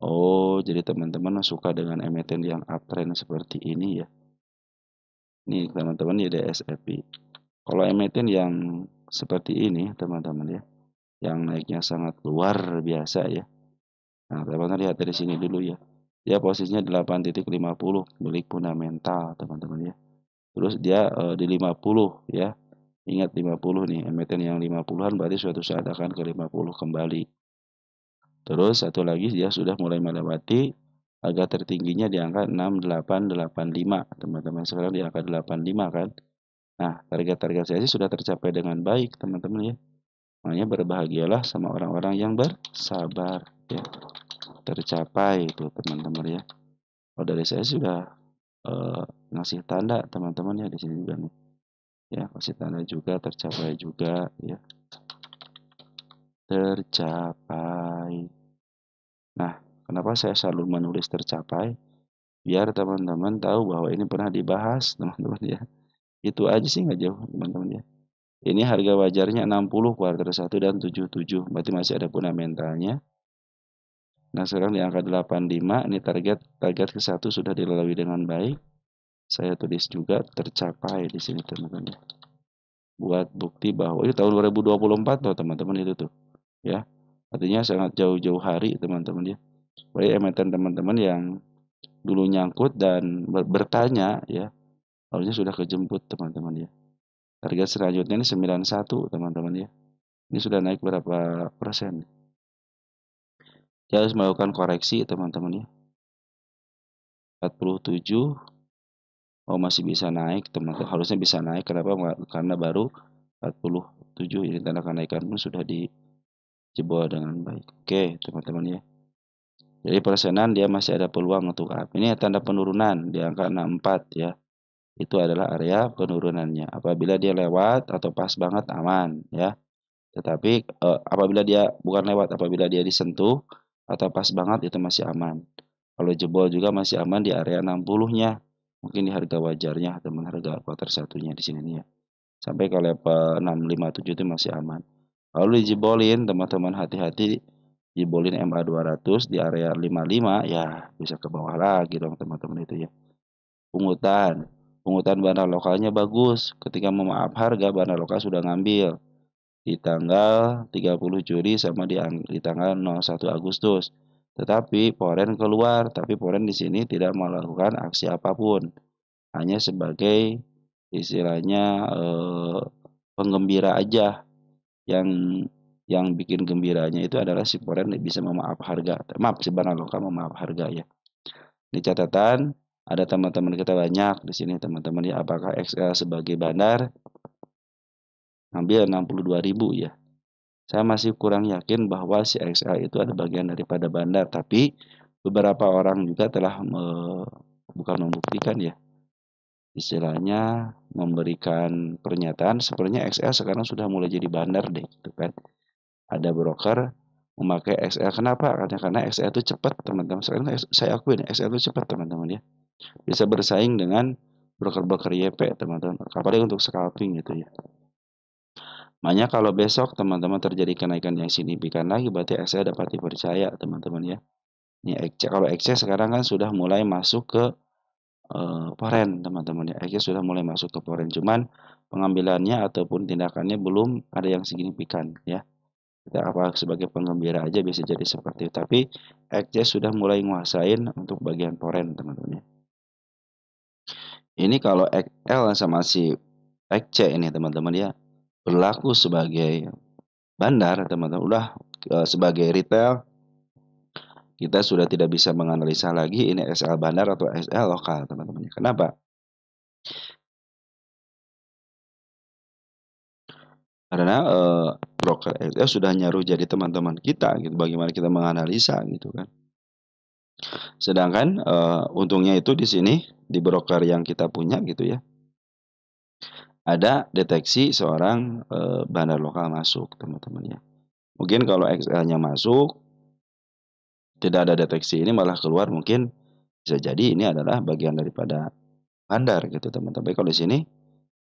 Oh, jadi teman-teman suka dengan emiten yang uptrend seperti ini ya. Nih teman-teman ya DSFI. Kalau emiten yang seperti ini teman-teman ya, yang naiknya sangat luar biasa ya. Nah, teman-teman lihat dari sini dulu ya. Dia posisinya 8.50 milik fundamental teman-teman ya. Terus dia di 50 ya. Ingat 50 nih, emiten yang 50-an berarti suatu saat akan ke 50 kembali. Terus satu lagi dia sudah mulai melewati harga tertingginya di angka 6885 teman-teman. Sekarang di angka 85 kan. Nah, target-target saya sih sudah tercapai dengan baik teman-teman ya. Makanya berbahagialah sama orang-orang yang bersabar ya. Tercapai itu teman-teman ya. Kalau dari saya sudah ngasih tanda teman-teman ya di sini juga nih. Ya, kasih tanda juga tercapai juga ya. Tercapai. Nah, kenapa saya selalu menulis tercapai? Biar teman-teman tahu bahwa ini pernah dibahas, teman-teman ya. Itu aja sih nggak jauh, teman-teman ya. Ini harga wajarnya 60 kuartal 1 dan 77, berarti masih ada fundamentalnya. Nah, sekarang di angka 85, ini target ke satu sudah dilalui dengan baik. Saya tulis juga tercapai di sini, teman-teman ya. Buat bukti bahwa ini tahun 2024 loh, teman-teman itu tuh, ya. Artinya sangat jauh-jauh hari, teman-teman ya. Baik emiten teman-teman yang dulu nyangkut dan bertanya ya, harusnya sudah kejemput teman-teman ya. Target selanjutnya ini 91 teman-teman ya. Ini sudah naik berapa persen? Dia harus melakukan koreksi teman-teman ya. 47, oh masih bisa naik teman-teman. Harusnya bisa naik, kenapa? Karena baru 47, ini tanda kenaikan pun sudah dijebol dengan baik. Oke teman-teman ya. Jadi persenan dia masih ada peluang untuk up. Ini tanda penurunan di angka 64 ya. Itu adalah area penurunannya. Apabila dia lewat atau pas banget aman ya. Tetapi apabila dia bukan lewat, apabila dia disentuh atau pas banget itu masih aman. Kalau jebol juga masih aman di area 60-nya. Mungkin di harga wajarnya teman, harga kuartal satunya di sini nih ya. Sampai ke level 657 itu masih aman. Lalu dijebolin teman-teman, hati-hati, jebolin MA200 di area 55 ya bisa ke bawah lagi dong teman-teman itu ya. Pungutan bandar lokalnya bagus. Ketika memaaf harga, bandar lokal sudah ngambil di tanggal 30 Juli sama di tanggal 01 Agustus. Tetapi Foren keluar, tapi Foren di sini tidak melakukan aksi apapun. Hanya sebagai istilahnya penggembira aja. Yang bikin gembiranya itu adalah si Foren bisa memaaf harga. Maaf, si bandar lokal memaaf harga ya. Ini catatan, ada teman-teman kita banyak di sini teman-teman ya. Apakah XL sebagai bandar ngambil 62.000 ya. Saya masih kurang yakin bahwa si XL itu ada bagian daripada bandar, tapi beberapa orang juga telah bukan membuktikan ya, istilahnya memberikan pernyataan sebenarnya XL sekarang sudah mulai jadi bandar deh gitu kan. Ada broker memakai XL, kenapa? Karena XL itu cepat teman-teman. Sekarang saya akuin XL itu cepat teman-teman ya. Bisa bersaing dengan broker-broker YP teman-teman. Apalagi untuk scalping gitu ya. Makanya kalau besok teman-teman terjadi kenaikan yang signifikan lagi, berarti XC dapat dipercaya teman-teman ya. Ini XC, kalau XC sekarang kan sudah mulai masuk ke foreign teman-teman ya. XC sudah mulai masuk ke foreign, cuman pengambilannya ataupun tindakannya belum ada yang signifikan ya. Kita apa sebagai penggembira aja bisa jadi seperti itu. Tapi XC sudah mulai nguasain untuk bagian foreign teman-teman ya. Ini kalau XL sama si XC ini teman-teman ya, berlaku sebagai bandar teman-teman, udah sebagai retail kita sudah tidak bisa menganalisa lagi ini SL bandar atau SL lokal teman-teman. Kenapa? Karena broker SL sudah nyaruh jadi teman-teman kita gitu, bagaimana kita menganalisa gitu kan. Sedangkan untungnya itu di sini di broker yang kita punya gitu ya, ada deteksi seorang bandar lokal masuk teman-teman ya. Mungkin kalau XL-nya masuk tidak ada deteksi ini malah keluar, mungkin bisa jadi ini adalah bagian daripada bandar gitu teman-teman. Tapi kalau di sini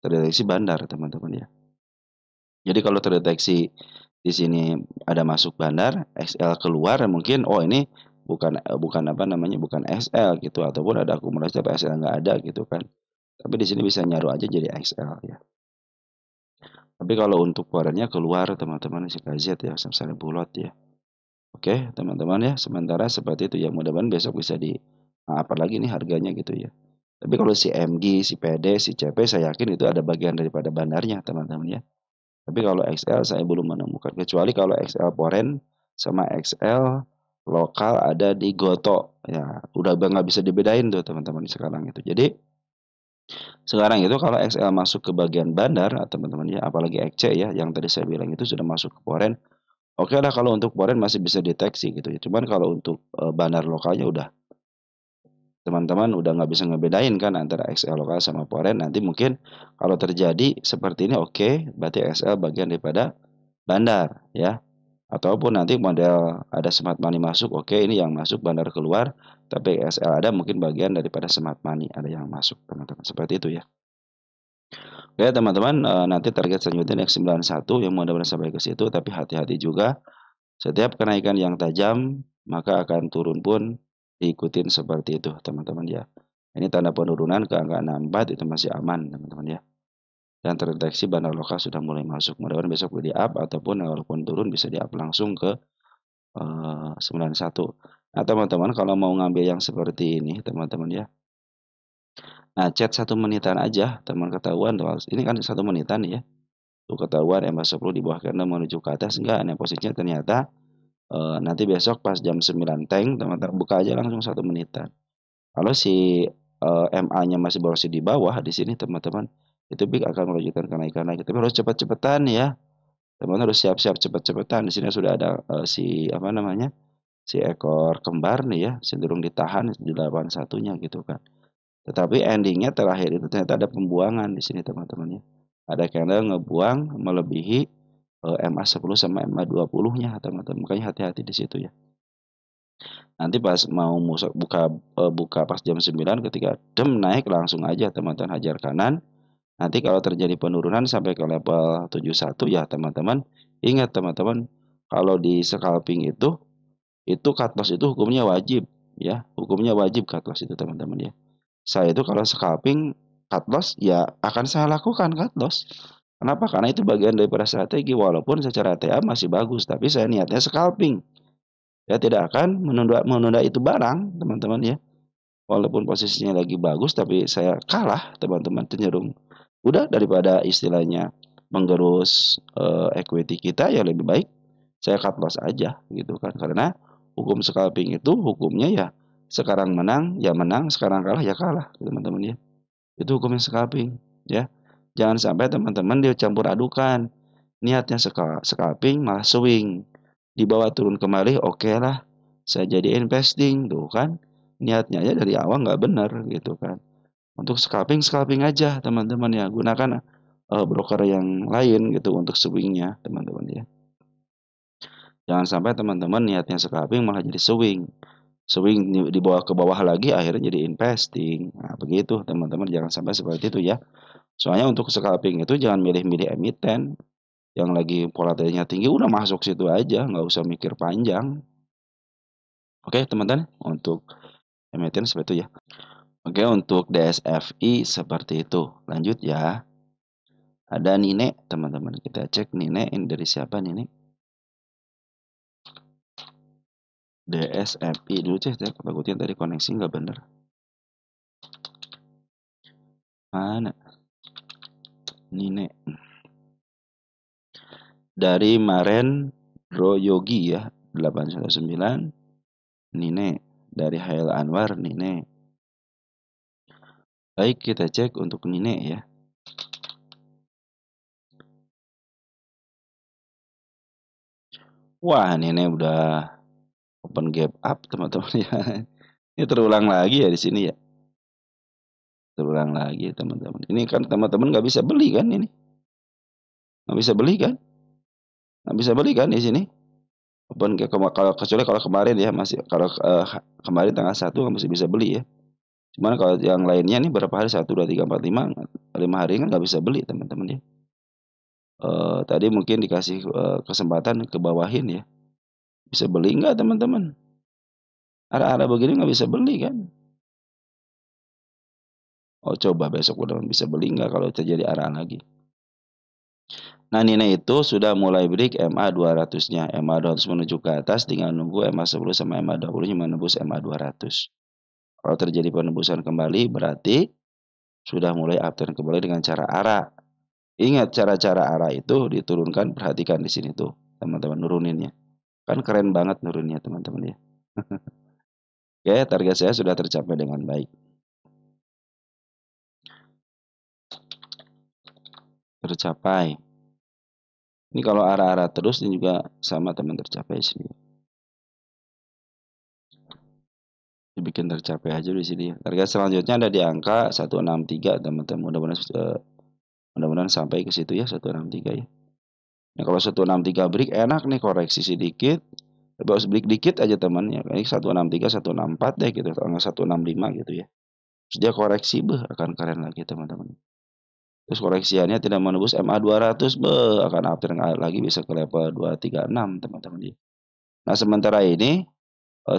terdeteksi bandar teman-teman ya. Jadi kalau terdeteksi di sini ada masuk bandar, XL keluar mungkin oh ini bukan apa namanya, bukan XL gitu, ataupun ada akumulasi tapi XL nggak ada gitu kan. Tapi di sini bisa nyaru aja jadi XL ya. Tapi kalau untuk warnanya keluar teman-teman si KZ ya, sama bulat ya. Oke teman-teman ya, sementara seperti itu ya, mudah-mudahan besok bisa apa lagi nih harganya gitu ya. Tapi kalau si MG, si PD, si CP saya yakin itu ada bagian daripada bandarnya teman-teman ya. Tapi kalau XL saya belum menemukan, kecuali kalau XL foreign sama XL lokal ada di Goto ya, udah nggak bisa dibedain tuh teman-teman sekarang itu. Jadi sekarang itu kalau XL masuk ke bagian bandar teman-teman ya, apalagi XC ya yang tadi saya bilang itu sudah masuk ke foreign. Oke lah kalau untuk foreign masih bisa deteksi gitu ya. Cuman kalau untuk bandar lokalnya udah teman-teman udah nggak bisa ngebedain kan antara XL lokal sama foreign. Nanti mungkin kalau terjadi seperti ini oke, berarti XL bagian daripada bandar ya. Ataupun nanti model ada smart money masuk, oke ini yang masuk bandar keluar, tapi XL ada mungkin bagian daripada smart money ada yang masuk teman-teman. Seperti itu ya. Oke teman-teman, nanti target selanjutnya X91 yang mudah-mudahan sampai ke situ, tapi hati-hati juga. Setiap kenaikan yang tajam maka akan turun pun diikutin seperti itu teman-teman ya. Ini tanda penurunan ke angka 64 itu masih aman teman-teman ya. Dan terdeteksi bandar lokal sudah mulai masuk. Mudah-mudahan besok di up ataupun walaupun turun bisa di up langsung ke 91. Nah teman-teman kalau mau ngambil yang seperti ini teman-teman ya. Nah chat 1 menitan aja teman ketahuan tuh. Ini kan 1 menitan ya. Tuh ketahuan MA10 di bawah candle menuju ke atas enggak. Nah posisinya ternyata nanti besok pas jam 9 tank teman-teman buka aja langsung 1 menitan. Kalau si MA-nya masih berosi di bawah di sini teman-teman, itu BIG akan melanjutkan kenaikan lagi. Tapi harus cepat-cepatan ya. Teman-teman harus siap-siap cepat-cepatan. Di sini sudah ada si apa namanya? Si ekor kembar nih ya, cenderung ditahan di 81-nya gitu kan. Tetapi endingnya terakhir itu ternyata ada pembuangan di sini teman-teman ya. Ada candle ngebuang melebihi MA10 sama MA20-nya teman-teman. Makanya hati-hati di situ ya. Nanti pas mau buka pas jam 9 ketika naik langsung aja teman-teman hajar kanan. Nanti kalau terjadi penurunan sampai ke level 71 ya teman-teman, ingat teman-teman kalau di scalping itu cut loss itu hukumnya wajib ya, hukumnya wajib cut loss itu teman-teman ya. Saya itu kalau scalping cut loss ya akan saya lakukan cut loss. Kenapa? Karena itu bagian daripada strategi walaupun secara TA masih bagus, tapi saya niatnya scalping. Saya tidak akan menunda itu barang, teman-teman ya. Walaupun posisinya lagi bagus, tapi saya kalah, teman-teman, cenderung. Udah daripada istilahnya menggerus equity kita, ya lebih baik saya cut loss aja, gitu kan. Karena hukum scalping itu hukumnya ya sekarang menang, ya menang, sekarang kalah, ya kalah, teman-teman ya. Itu hukumnya scalping, ya. Jangan sampai teman-teman dia campur adukan. niatnya scalping malah swing. Di bawah turun kembali oke lah, saya jadi investing, tuh kan. Niatnya aja dari awal nggak benar gitu kan. Untuk scalping aja teman-teman ya, gunakan, broker yang lain gitu untuk swing-nya teman-teman ya. Jangan sampai teman-teman niatnya scalping malah jadi swing. Swing dibawa ke bawah lagi akhirnya jadi investing. Nah, begitu teman-teman, jangan sampai seperti itu ya. Soalnya untuk scalping itu jangan milih-milih emiten yang lagi volatilnya tinggi, udah masuk situ aja, nggak usah mikir panjang. Oke teman-teman, untuk emiten seperti itu ya. Oke, untuk DSFI seperti itu. Lanjut ya. Ada Nine, teman-teman. Kita cek Nine ini dari siapa Nine? DSFI dulu cek, takutnya tadi koneksi nggak bener. Mana? Nine. Dari Maren Royogi ya, 819. Nine. Dari Hail Anwar, Nine. Baik, kita cek untuk Nine ya. Wah, Nine udah open gap up teman-teman ya. Ini terulang lagi ya di sini ya. Terulang lagi teman-teman. Ini kan teman-teman nggak bisa beli kan ini? Nggak bisa beli kan? Nggak bisa beli kan di sini? Open gap kalau kecuali kalau kemarin ya masih kalau kemarin tanggal 1 masih bisa beli ya. Cuman kalau yang lainnya nih berapa hari 1, 2, 3, 4, 5 hari kan nggak bisa beli teman-teman ya. Tadi mungkin dikasih kesempatan ke bawahin ya. Bisa beli nggak teman-teman? Arah-arah begini nggak bisa beli kan? Oh coba besok udah bisa beli nggak kalau terjadi arah lagi. Nah Nina itu sudah mulai break MA 200-nya. MA 200 menuju ke atas, tinggal nunggu MA 10 sama MA 20-nya menembus MA 200. Kalau terjadi penembusan kembali berarti sudah mulai uptrend kembali dengan cara arah. Ingat cara-cara arah itu diturunkan, perhatikan di sini tuh teman-teman nuruninnya. Kan keren banget nurunnya teman-teman ya. Oke, target saya sudah tercapai dengan baik. Tercapai. Ini kalau arah-arah terus ini juga sama teman tercapai sini. Dibikin tercapai aja di sini. Target selanjutnya ada di angka 163 teman-teman. Mudah-mudahan sampai ke situ ya 163 ya. Nah, kalau 163 break enak nih koreksi sedikit. Tapi harus break dikit aja teman ya. Ini 163, 164 deh gitu. Angka 165 gitu ya. Terus dia koreksi akan keren lagi teman-teman. Terus koreksiannya tidak menembus MA 200 akan uptrend lagi bisa ke level 236 teman-teman ya. Nah, sementara ini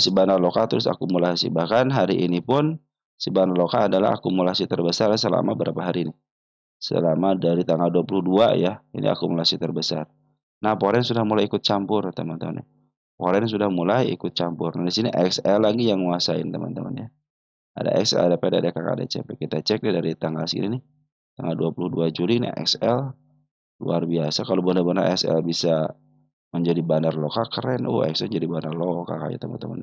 si Bana Loka terus akumulasi. Bahkan hari ini pun si Bana Loka adalah akumulasi terbesar selama berapa hari ini? Selama dari tanggal 22 ya, ini akumulasi terbesar. Nah, Foreign sudah mulai ikut campur teman-teman. Foreign sudah mulai ikut campur. Nah, di sini XL lagi yang nguasain teman-teman ya. Ada XL, ada PD, ada KK, ada CP. Kita cek deh dari tanggal segini nih. Tanggal 22 Juli nih XL luar biasa. Kalau benar-benar XL bisa menjadi bandar lokal keren. Oh, XL jadi bandar lokal kayak teman-teman.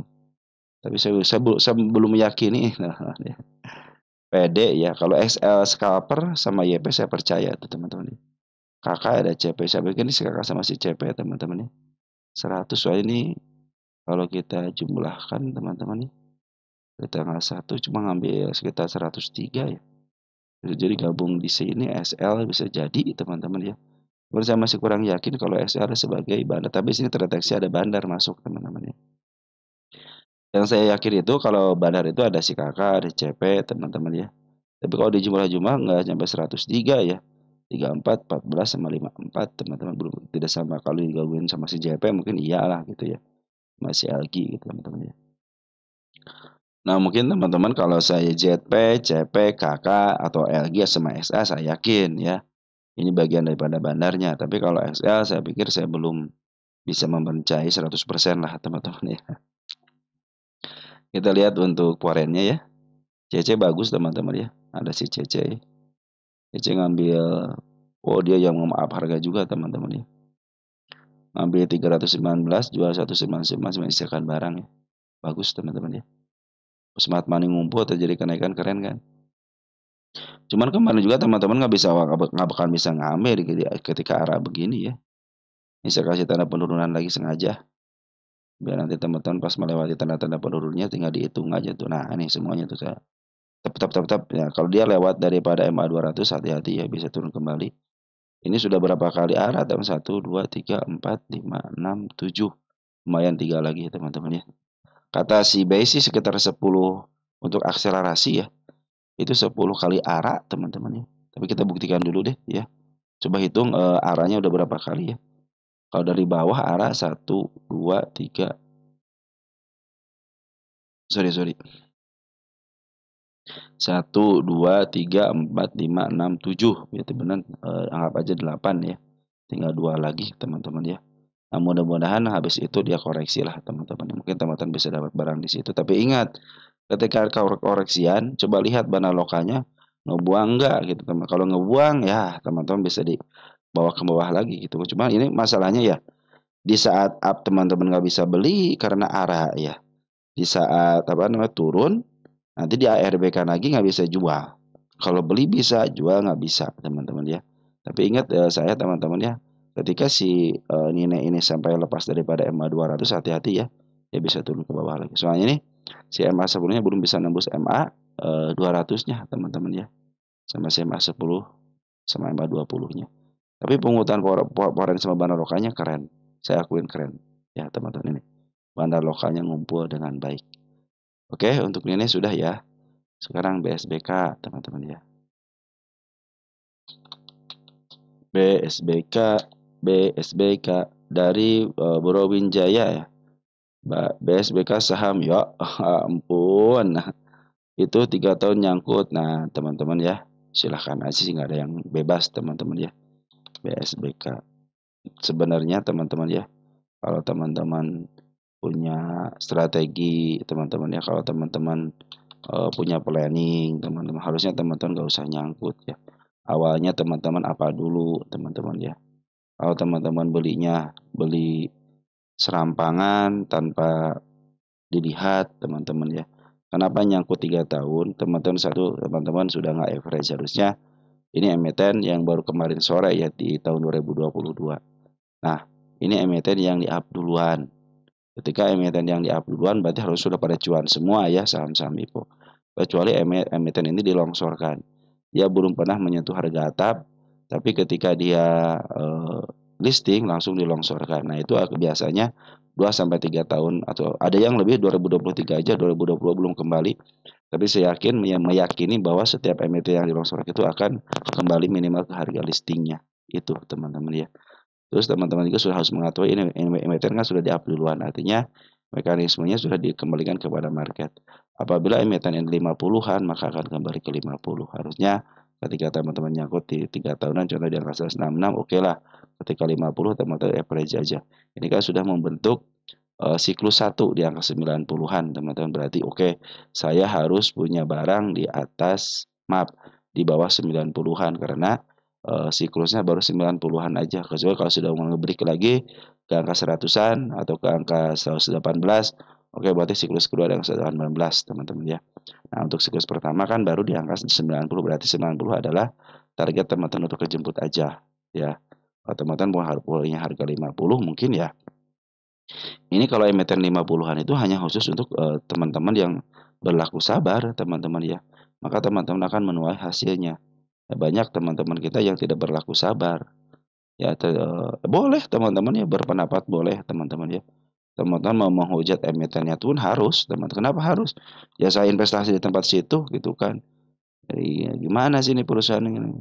Tapi saya belum meyakini. Nah, ya. PD ya. Kalau XL scalper sama YP saya percaya tuh teman-teman. Kakak ada CP. Saya pikir ini si kakak sama si CP teman-teman. 100 soalnya ini kalau kita jumlahkan teman-teman nih. Di tanggal 1 cuma ngambil sekitar 103 ya. Jadi gabung di sini SL bisa jadi teman-teman ya. Saya masih kurang yakin kalau SL sebagai bandar. Tapi sini terdeteksi ada bandar masuk teman-teman ya. Yang saya yakin itu kalau bandar itu ada si kakak, ada CP teman-teman ya. Tapi kalau di jumlah-jumlah nggak sampai 103 ya. 34, 14 sama 54 teman-teman belum tidak sama kalau digabungin sama si JP mungkin iyalah gitu ya. Masih LG gitu teman-teman ya. Nah mungkin teman-teman kalau saya JP, CP, KK atau LG sama SA saya yakin ya. Ini bagian daripada bandarnya. Tapi kalau XL saya pikir saya belum bisa mempercayai 100% lah teman-teman ya. Kita lihat untuk forennya ya. CC bagus teman-teman ya. Ada si CC. CC ngambil, oh dia yang memaaf harga juga teman-teman ya. Ngambil 319, jual 199, menyisakan barang ya. Bagus teman-teman ya. Smart money ngumpul terjadi kenaikan keren kan. Cuman kemarin juga teman-teman nggak bakal bisa ngambil ketika arah begini ya. Ini saya kasih tanda penurunan lagi sengaja, biar nanti teman-teman pas melewati tanda-tanda penurunnya tinggal dihitung aja tuh. Nah, ini semuanya tuh saya tep tep tep tep, ya kalau dia lewat daripada MA 200 hati-hati ya, bisa turun kembali. Ini sudah berapa kali arah teman? 1, 2, 3, 4, 5, 6, 7. Lumayan 3 lagi teman-teman ya. Kata si Bay sih sekitar 10 untuk akselerasi ya. Itu 10 kali arah teman-teman ya. Tapi kita buktikan dulu deh ya. Coba hitung arahnya udah berapa kali ya. Kalau dari bawah arah 1, 2, 3. Sorry. 1, 2, 3, 4, 5, 6, 7. Berarti benar anggap aja 8 ya. Tinggal 2 lagi teman-teman ya. Nah, mudah-mudahan habis itu dia koreksi lah teman-teman. Mungkin teman-teman bisa dapat barang di situ. Tapi ingat, ketika koreksian, coba lihat bana lokanya ngebuang enggak gitu teman. Kalau ngebuang ya teman-teman bisa dibawa ke bawah lagi gitu. Cuma ini masalahnya ya di saat up teman-teman nggak bisa beli karena arah ya. Di saat apa namanya turun nanti di ARB kan lagi nggak bisa jual. Kalau beli bisa, jual nggak bisa teman-teman ya. Tapi ingat saya teman-teman ya, ketika si Nine ini sampai lepas daripada MA 200 hati-hati ya, dia bisa turun ke bawah lagi. Soalnya ini si MA 10-nya belum bisa nembus MA 200-nya teman-teman ya, sama si MA 10 sama MA 20-nya. Tapi pungutan foreign sama bandar lokalnya keren, saya akuin keren ya teman-teman ini. Bandar lokalnya ngumpul dengan baik. Oke, untuk ini sudah ya. Sekarang BSBK teman-teman ya. BSBK BSBK dari Borowinjaya ya. BSBK saham ya ampun. Nah, itu 3 tahun nyangkut. Nah, teman-teman ya, silahkan aja sih nggak ada yang bebas teman-teman ya. BSBK. Sebenarnya teman-teman ya, kalau teman-teman punya strategi, teman-teman ya, kalau teman-teman punya planning, teman-teman harusnya teman-teman nggak usah nyangkut ya. Awalnya teman-teman apa dulu, teman-teman ya. Kalau teman-teman beli serampangan tanpa dilihat, teman-teman ya. Kenapa nyangkut 3 tahun? Teman-teman sudah nggak average harusnya. Ini emiten yang baru kemarin sore ya di tahun 2022. Nah, ini emiten yang di-up duluan. Ketika emiten yang di-up duluan berarti harus sudah pada cuan semua ya saham-saham IPO. Kecuali emiten ini dilongsorkan. Dia belum pernah menyentuh harga atap, tapi ketika dia listing langsung dilongsorkan. Nah, itu biasanya 2 sampai 3 tahun atau ada yang lebih 2023 aja, 2020 belum kembali. Tapi saya meyakini bahwa setiap emiten yang dilongsorkan itu akan kembali minimal ke harga listingnya. Itu teman-teman ya. Terus teman-teman juga sudah harus mengetahui ini emiten kan sudah di-up duluan, artinya mekanismenya sudah dikembalikan kepada market. Apabila emiten yang 50-an maka akan kembali ke 50. Harusnya ketika teman-teman nyangkut di 3 tahunan contoh di angka 166 oke lah. Ketika 50 teman-teman average aja. Ini kan sudah membentuk siklus 1 di angka 90-an teman-teman, berarti oke, saya harus punya barang di atas di bawah 90-an karena siklusnya baru 90-an aja. Kecuali kalau sudah mau ngebreak lagi ke angka 100-an atau ke angka 118, oke berarti siklus kedua di angka 118 teman-teman ya. Nah, untuk siklus pertama kan baru di angka 90, berarti 90 adalah target teman-teman untuk kejemput aja ya. Kalau teman-teman punya harga 50 mungkin ya. Ini kalau emiten 50-an itu hanya khusus untuk teman-teman yang berlaku sabar teman-teman ya. Maka teman-teman akan menuai hasilnya. Ya, banyak teman-teman kita yang tidak berlaku sabar. Ya, boleh teman-teman ya berpendapat boleh teman-teman ya. Teman-teman mau menghujat emitennya pun harus, teman. Kenapa harus? Ya saya investasi di tempat situ gitu kan. Jadi ya, gimana sih ini perusahaan ini?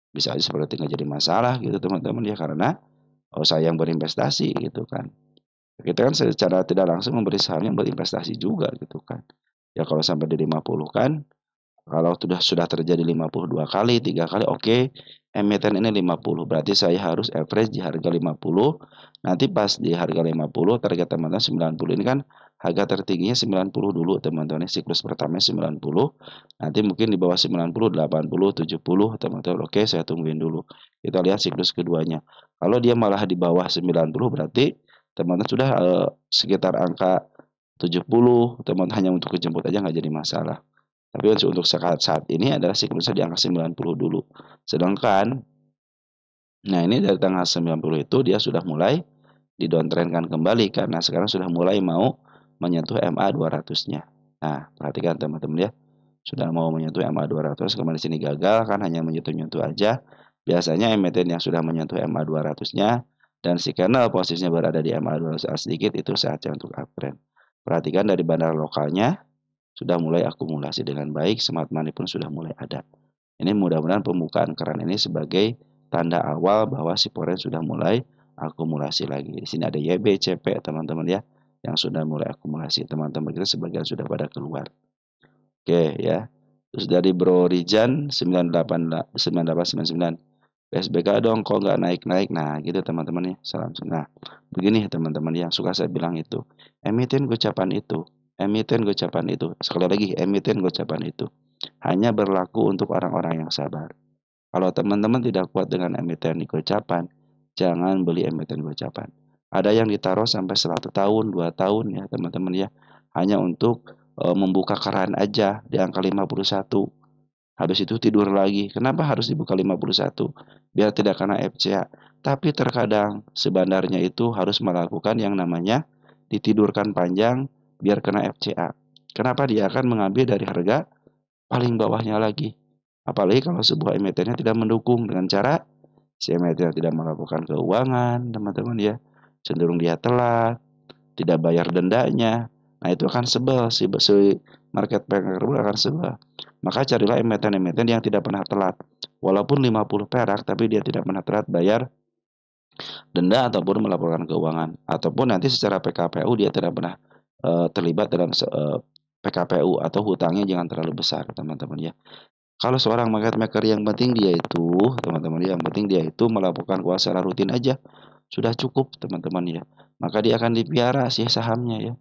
Bisa aja seperti nggak jadi masalah gitu teman-teman ya karena saya yang berinvestasi gitu kan. Kita kan secara tidak langsung memberi saham yang berinvestasi juga gitu kan. Ya kalau sampai di 50 kan kalau sudah terjadi 52 kali, 3 kali, oke, emiten ini 50, berarti saya harus average di harga 50. Nanti pas di harga 50, target teman-teman 90. Ini kan harga tertingginya 90 dulu, teman-teman. Siklus pertamanya 90. Nanti mungkin di bawah 90, 80, 70, teman-teman. Oke, saya tungguin dulu. Kita lihat siklus keduanya. Kalau dia malah di bawah 90, berarti teman-teman sudah sekitar angka 70, teman-teman hanya untuk kejemput aja nggak jadi masalah. Tapi untuk saat ini adalah siklusnya di angka 90 dulu. Sedangkan Nah, ini dari tanggal 90 itu dia sudah mulai didowntrendkan kembali karena sekarang sudah mulai mau menyentuh MA 200-nya. Nah, perhatikan teman-teman ya. Sudah mau menyentuh MA 200, kemudian di sini gagal kan hanya menyentuh-nyentuh aja. Biasanya emiten yang sudah menyentuh MA 200-nya dan si candle posisinya berada di MA 200 sedikit itu saatnya untuk uptrend. Perhatikan dari bandar lokalnya sudah mulai akumulasi dengan baik, smart money pun sudah mulai ada. Ini mudah-mudahan pembukaan keran ini sebagai tanda awal bahwa si forex sudah mulai akumulasi lagi. Di sini ada YBCP teman-teman ya, yang sudah mulai akumulasi. Teman-teman kita sebagian sudah pada keluar. Oke ya. Terus dari Bro Rijan 9899. PSBK dong kok nggak naik-naik. Nah, gitu teman-teman ya. Salam. Nah, begini teman-teman yang suka saya bilang itu. Emiten gocapan itu. Emiten gocapan itu. Sekali lagi, emiten gocapan itu hanya berlaku untuk orang-orang yang sabar. Kalau teman-teman tidak kuat dengan emiten gocapan, jangan beli emiten gocapan. Ada yang ditaruh sampai 100 tahun, 2 tahun ya teman-teman ya. Hanya untuk membuka keran aja di angka 51. Habis itu tidur lagi. Kenapa harus dibuka 51? Biar tidak kena FCA. Tapi terkadang sebenarnya itu harus melakukan yang namanya ditidurkan panjang biar kena FCA. Kenapa dia akan mengambil dari harga paling bawahnya lagi? Apalagi kalau sebuah emitennya tidak mendukung dengan cara si emiten tidak melakukan keuangan, teman-teman ya. Cenderung dia telat, tidak bayar dendanya. Nah, itu akan sebel si market maker akan sebel. Maka carilah emiten-emiten yang tidak pernah telat. Walaupun 50 perak tapi dia tidak pernah telat bayar denda ataupun melaporkan keuangan ataupun nanti secara PKPU dia tidak pernah terlibat dalam PKPU atau hutangnya jangan terlalu besar, teman-teman ya. Kalau seorang market maker yang penting dia itu, teman-teman ya, yang penting dia itu melaporkan keuangan secara rutin aja sudah cukup, teman-teman ya. Maka dia akan dipiara sih sahamnya ya.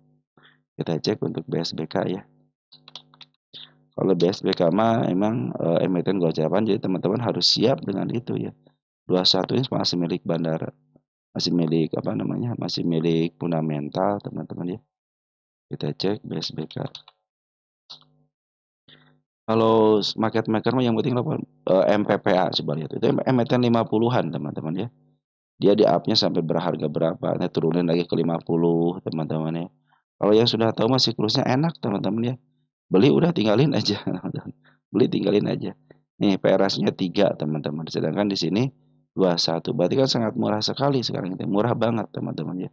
Kita cek untuk BSBK ya. Kalau BSBK mah emang emiten gocapan, jadi teman-teman harus siap dengan itu ya. 21 ini masih milik bandara, masih milik apa namanya, masih milik fundamental teman-teman ya. Kita cek BSBK. Kalau market maker mah yang penting MPPA coba lihat. Itu emiten 50-an teman-teman ya. Dia di up-nya sampai berharga berapa, nah turunin lagi ke 50 teman-teman ya. Kalau yang sudah tahu masih siklusnya enak teman-teman ya. Beli udah tinggalin aja. Beli tinggalin aja. Nih PRS-nya 3 teman-teman. Sedangkan di sini 21. Berarti kan sangat murah sekali sekarang ini. Murah banget teman-teman ya.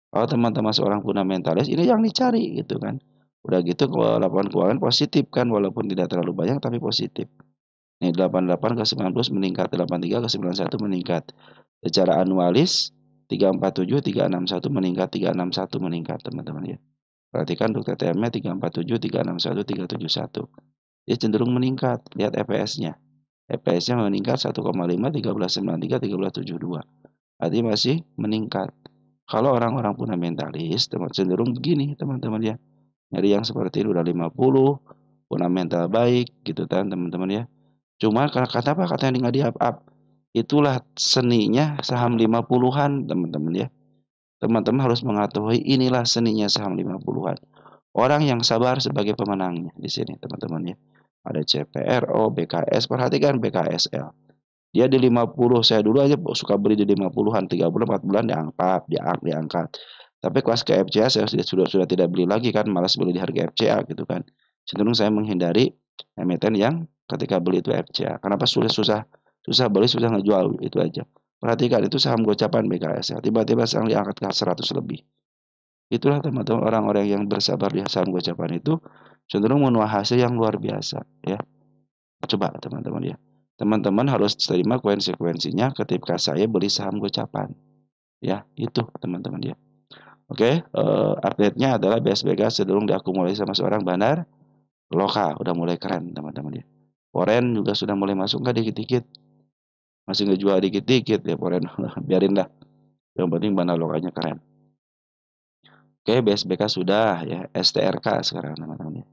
Kalau teman-teman seorang fundamentalis ini yang dicari gitu kan. Udah gitu kalau laporan keuangan positif kan walaupun tidak terlalu banyak tapi positif. Nih 88 ke 90 meningkat, 83 ke 91 meningkat. Secara anualis 347, 361 meningkat, 361 meningkat teman-teman ya. Perhatikan untuk TTM-nya 347, 361, 371. Dia cenderung meningkat. Lihat EPS-nya. EPS-nya meningkat 1,5, 1393, 1372. Artinya masih meningkat. Kalau orang-orang fundamentalis cenderung begini teman-teman ya. Nyari yang seperti ini udah 50, fundamental baik gitu kan teman-teman ya. Cuma kata apa katanya nggak di-up. Itulah seninya saham 50-an teman-teman ya. Teman-teman harus mengetahui inilah seninya saham 50-an. Orang yang sabar sebagai pemenangnya di sini teman-teman ya. Ada CPRO, BKS, perhatikan BKSL. Dia di 50, saya dulu aja suka beli di 50-an, 3 bulan, 4 bulan diangkat. Tapi kelas ke FCA saya sudah tidak beli lagi kan, malas beli di harga FCA gitu kan. Cenderung saya menghindari emiten yang ketika beli itu FCA. Kenapa susah beli, susah ngejual itu aja. Perhatikan itu saham gocapan BKS ya. Tiba-tiba sekarang diangkat ke 100 lebih. Itulah teman-teman orang-orang yang bersabar di saham gocapan itu cenderung menuai hasil yang luar biasa ya. Coba teman-teman ya. Teman-teman harus terima konsekuensinya ketika saya beli saham gocapan. Ya, itu teman-teman ya. Oke, update-nya adalah BSBK cenderung diakumulasi sama seorang bandar lokal. Udah mulai keren teman-teman ya. Foreign juga sudah mulai masuk nggak dikit-dikit. Masih ngejual dikit-dikit ya foreign. Biarin lah. Yang penting bandar lokalnya keren. Oke, BSBK sudah ya. STRK sekarang teman-teman ya.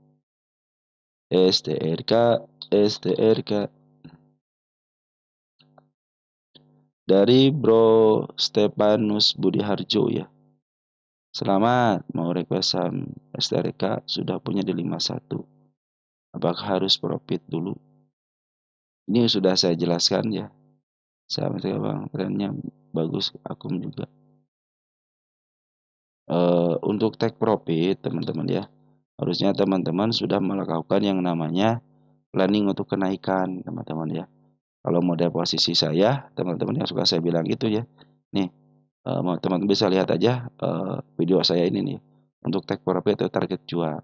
STRK dari Bro Stepanus Budiharjo ya. Selamat, mau request saham STRK sudah punya di 51. Apakah harus profit dulu? Ini sudah saya jelaskan ya. Saham itu Bang, trennya bagus, akum juga. Untuk take profit teman-teman ya, harusnya teman-teman sudah melakukan yang namanya planning untuk kenaikan teman-teman ya. Kalau model posisi saya, teman-teman yang suka saya bilang itu ya, nih, teman-teman bisa lihat aja, video saya ini nih, untuk take profit atau target jual.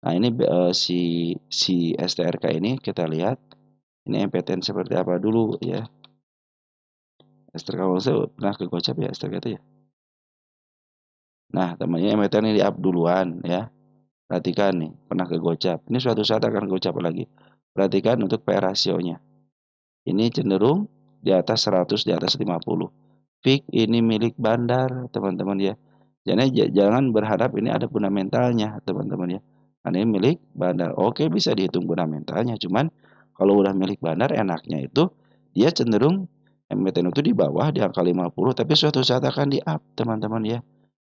Nah ini, si STRK ini kita lihat, ini MPTN seperti apa dulu ya. STRK kalau saya pernah ke Gocap ya STRK itu ya. Nah temannya MPTN ini di-up duluan ya. Perhatikan nih, pernah ke Gocap. Ini suatu saat akan Gocap lagi. Perhatikan untuk PR rasionya. Ini cenderung di atas 100, di atas 50. Peak ini milik bandar, teman-teman ya. Jadi jangan berharap ini ada fundamentalnya, teman-teman ya. Karena ini milik bandar. Oke, bisa dihitung fundamentalnya, cuman kalau udah milik bandar enaknya itu dia cenderung MTN itu di bawah di angka 50, tapi suatu saat akan di-up, teman-teman ya.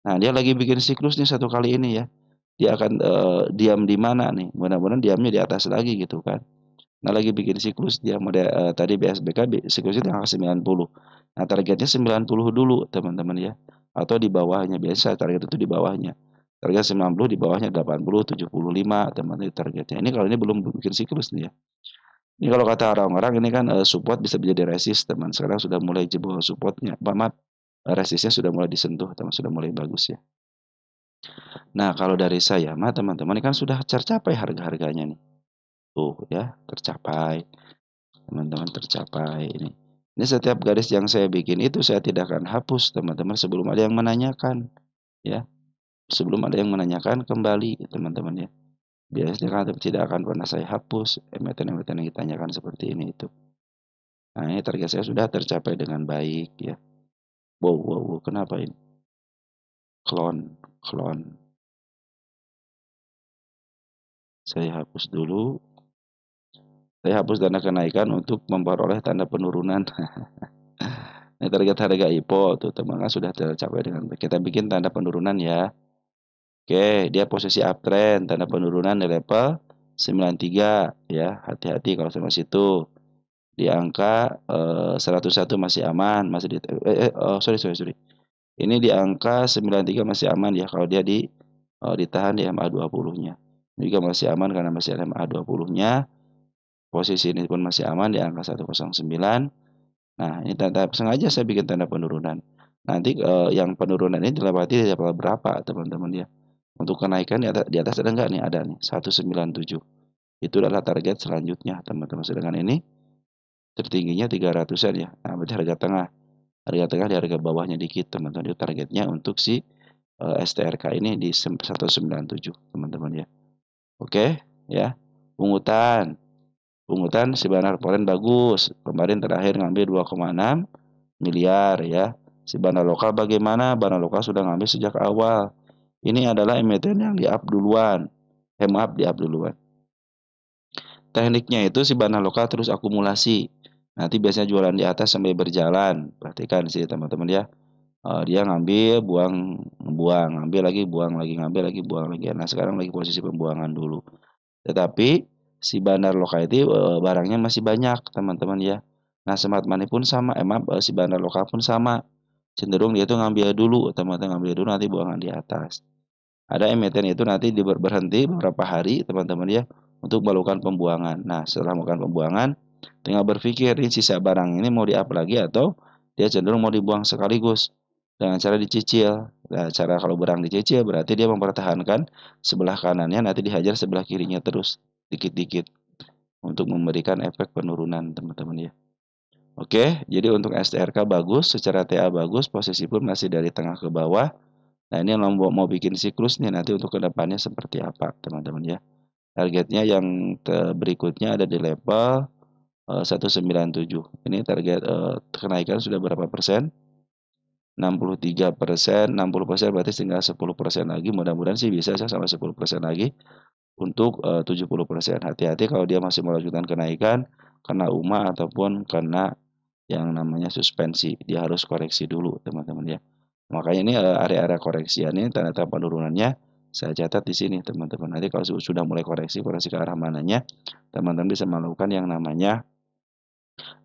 Nah, dia lagi bikin siklus nih satu kali ini ya. Dia akan diam di mana nih? Mudah-mudahan diamnya di atas lagi gitu kan. Nah, lagi bikin siklus dia model tadi BSBK siklusnya di angka 90. Nah, targetnya 90 dulu, teman-teman ya. Atau di bawahnya, biasa target itu di bawahnya. Target 90, di bawahnya 80, 75, teman-teman targetnya. Ini kalau ini belum bikin siklus nih ya. Ini kalau kata orang-orang ini kan support bisa menjadi resist, teman. Sekarang sudah mulai jebol supportnya. Maaf, resistnya sudah mulai disentuh, teman. Sudah mulai bagus ya. Nah, kalau dari saya mah teman-teman ini kan sudah tercapai harga-harganya nih. Tuh ya, tercapai. Teman-teman tercapai ini. Ini setiap garis yang saya bikin itu saya tidak akan hapus teman-teman sebelum ada yang menanyakan ya. Sebelum ada yang menanyakan kembali teman-teman ya. Biasanya kan tidak akan pernah saya hapus emiten-emiten yang ditanyakan seperti ini itu. Nah ini target saya sudah tercapai dengan baik ya. Wow, wow, wow. Kenapa ini? Clone. Saya hapus dulu. Saya hapus tanda kenaikan untuk memperoleh tanda penurunan. Ini target harga IPO tuh teman-teman sudah tercapai dengan baik. Kita bikin tanda penurunan ya. Oke, dia posisi uptrend, tanda penurunan di level 93 ya. Hati-hati kalau sama situ. Di angka 101 masih aman, masih di oh sorry. Ini di angka 93 masih aman ya kalau dia ditahan di MA20-nya. Ini juga masih aman karena masih ada MA20-nya. Posisi ini pun masih aman di angka 109. Nah, ini tanda sengaja saya bikin tanda penurunan. Nanti yang penurunan ini dilewati di level berapa, teman-teman ya. Untuk kenaikan di atas ada nggak nih? Ada nih, 197. Itu adalah target selanjutnya, teman-teman. Sedangkan ini tertingginya 300-an ya. Nah, berarti harga tengah. Harga tengah di harga bawahnya dikit, teman-teman. Itu targetnya untuk si STRK ini di 197, teman-teman ya. Oke, ya. Pungutan. Pungutan si Banar Polen bagus. Kemarin terakhir ngambil 2,6 miliar ya. Si Banar Lokal bagaimana? Banar Lokal sudah ngambil sejak awal. Ini adalah emiten yang di-up duluan. Maaf, di-up duluan. Tekniknya itu si Banar Lokal terus akumulasi. Nanti biasanya jualan di atas sampai berjalan. Perhatikan sih teman-teman ya. Dia ngambil, buang, ngambil lagi, buang lagi, ngambil lagi, buang lagi. Nah, sekarang lagi posisi pembuangan dulu. Tetapi si bandar lokal itu barangnya masih banyak, teman-teman ya. Nah, Smart Money pun sama, si bandar lokal pun sama. Cenderung dia tuh ngambil dulu, teman-teman ngambil dulu nanti buangan di atas. Ada emiten itu nanti berhenti beberapa hari, teman-teman ya, untuk melakukan pembuangan. Nah, setelah melakukan pembuangan, tinggal berpikir ini sisa barang ini mau di-up lagi atau dia cenderung mau dibuang sekaligus dengan cara dicicil. Nah, cara kalau barang dicicil berarti dia mempertahankan sebelah kanannya, nanti dihajar sebelah kirinya terus dikit-dikit untuk memberikan efek penurunan, teman-teman ya. Oke, jadi untuk STRK bagus, secara TA bagus, posisi pun masih dari tengah ke bawah. Nah, ini yang mau bikin siklus nih nanti untuk kedepannya seperti apa, teman-teman ya. Targetnya yang berikutnya ada di level 197. Ini target kenaikan sudah berapa persen? 63%, 60% berarti tinggal 10% lagi. Mudah-mudahan sih bisa sampai 10% lagi untuk 70%. Hati-hati kalau dia masih melanjutkan kenaikan kena UMA ataupun kena yang namanya suspensi. Dia harus koreksi dulu, teman-teman ya. Makanya ini area-area koreksi ini tanda-tanda penurunannya saya catat di sini, teman-teman. Nanti kalau sudah mulai koreksi ke arah mananya, teman-teman bisa melakukan yang namanya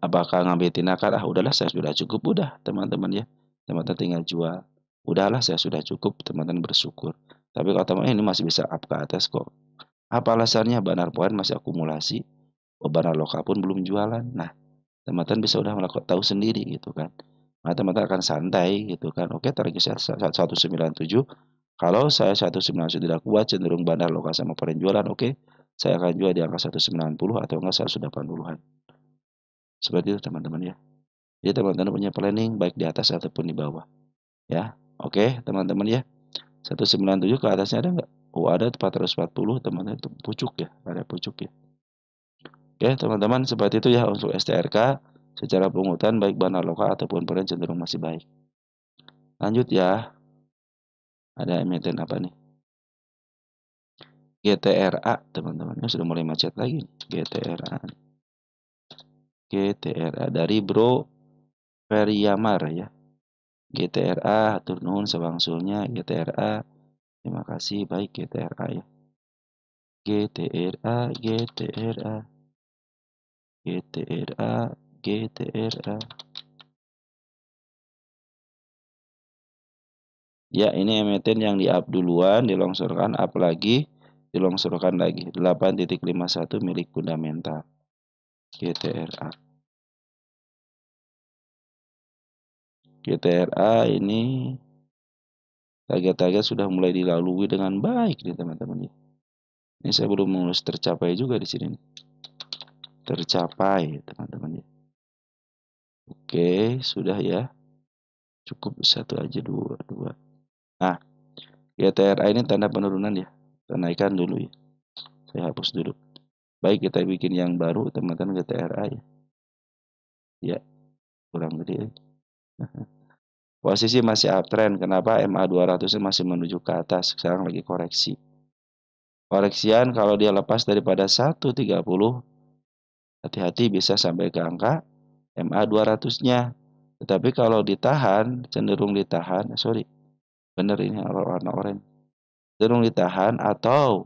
Apakah ngambil tindakan, "Ah, udahlah saya sudah cukup," udah teman-teman ya, teman-teman tinggal jual. "Udahlah saya sudah cukup," teman-teman bersyukur. Tapi kalau teman, "Eh, ini masih bisa up ke atas kok." Apa alasannya? Banner poin masih akumulasi, banner lokal pun belum jualan. Nah, teman-teman bisa udah melakukan tahu sendiri gitu kan. Nah, teman-teman akan santai gitu kan. Oke, target saya 197. Kalau saya 197 tidak kuat, cenderung banner lokal sama penjualan, oke, saya akan jual di angka 190 atau enggak 180-an. Seperti itu teman-teman ya. Jadi teman-teman punya planning baik di atas ataupun di bawah ya. Oke, teman-teman ya. 197 ke atasnya ada nggak? Oh, ada 440 teman-teman, itu pucuk ya, ada pucuk ya. Oke, teman-teman seperti itu ya untuk STRK secara pungutan baik banner lokal ataupun brand cenderung masih baik. Lanjut ya. Ada emiten apa nih? GTRA teman-teman. Ini sudah mulai macet lagi nih. GTRA. GTRA dari Bro Periamar ya. GTRA hatur nuhun sabangsulnya GTRA. Terima kasih baik GTRA ya. GTRA GTRA GTRA GTRA. Ya, ini emiten yang di-up duluan, dilongsorkan, up lagi, dilongsorkan lagi. 8.51 milik fundamental. GTRA. GTRA ini target-target sudah mulai dilalui dengan baik nih teman-teman ya. Ini saya belum mulus tercapai juga di sini nih. Tercapai teman-teman ya. Oke, sudah ya. Cukup satu aja dua. Nah, GTRA ini tanda penurunan ya. Kita naikkan dulu ya. Saya hapus dulu. Baik, kita bikin yang baru teman-teman GTRA ya. Ya, kurang gede. Posisi masih uptrend. Kenapa? MA 200 masih menuju ke atas. Sekarang lagi koreksi. Koreksian kalau dia lepas daripada 130, hati-hati bisa sampai ke angka MA 200-nya. Tetapi kalau ditahan, cenderung ditahan, sorry, benar ini warna oranye. Cenderung ditahan atau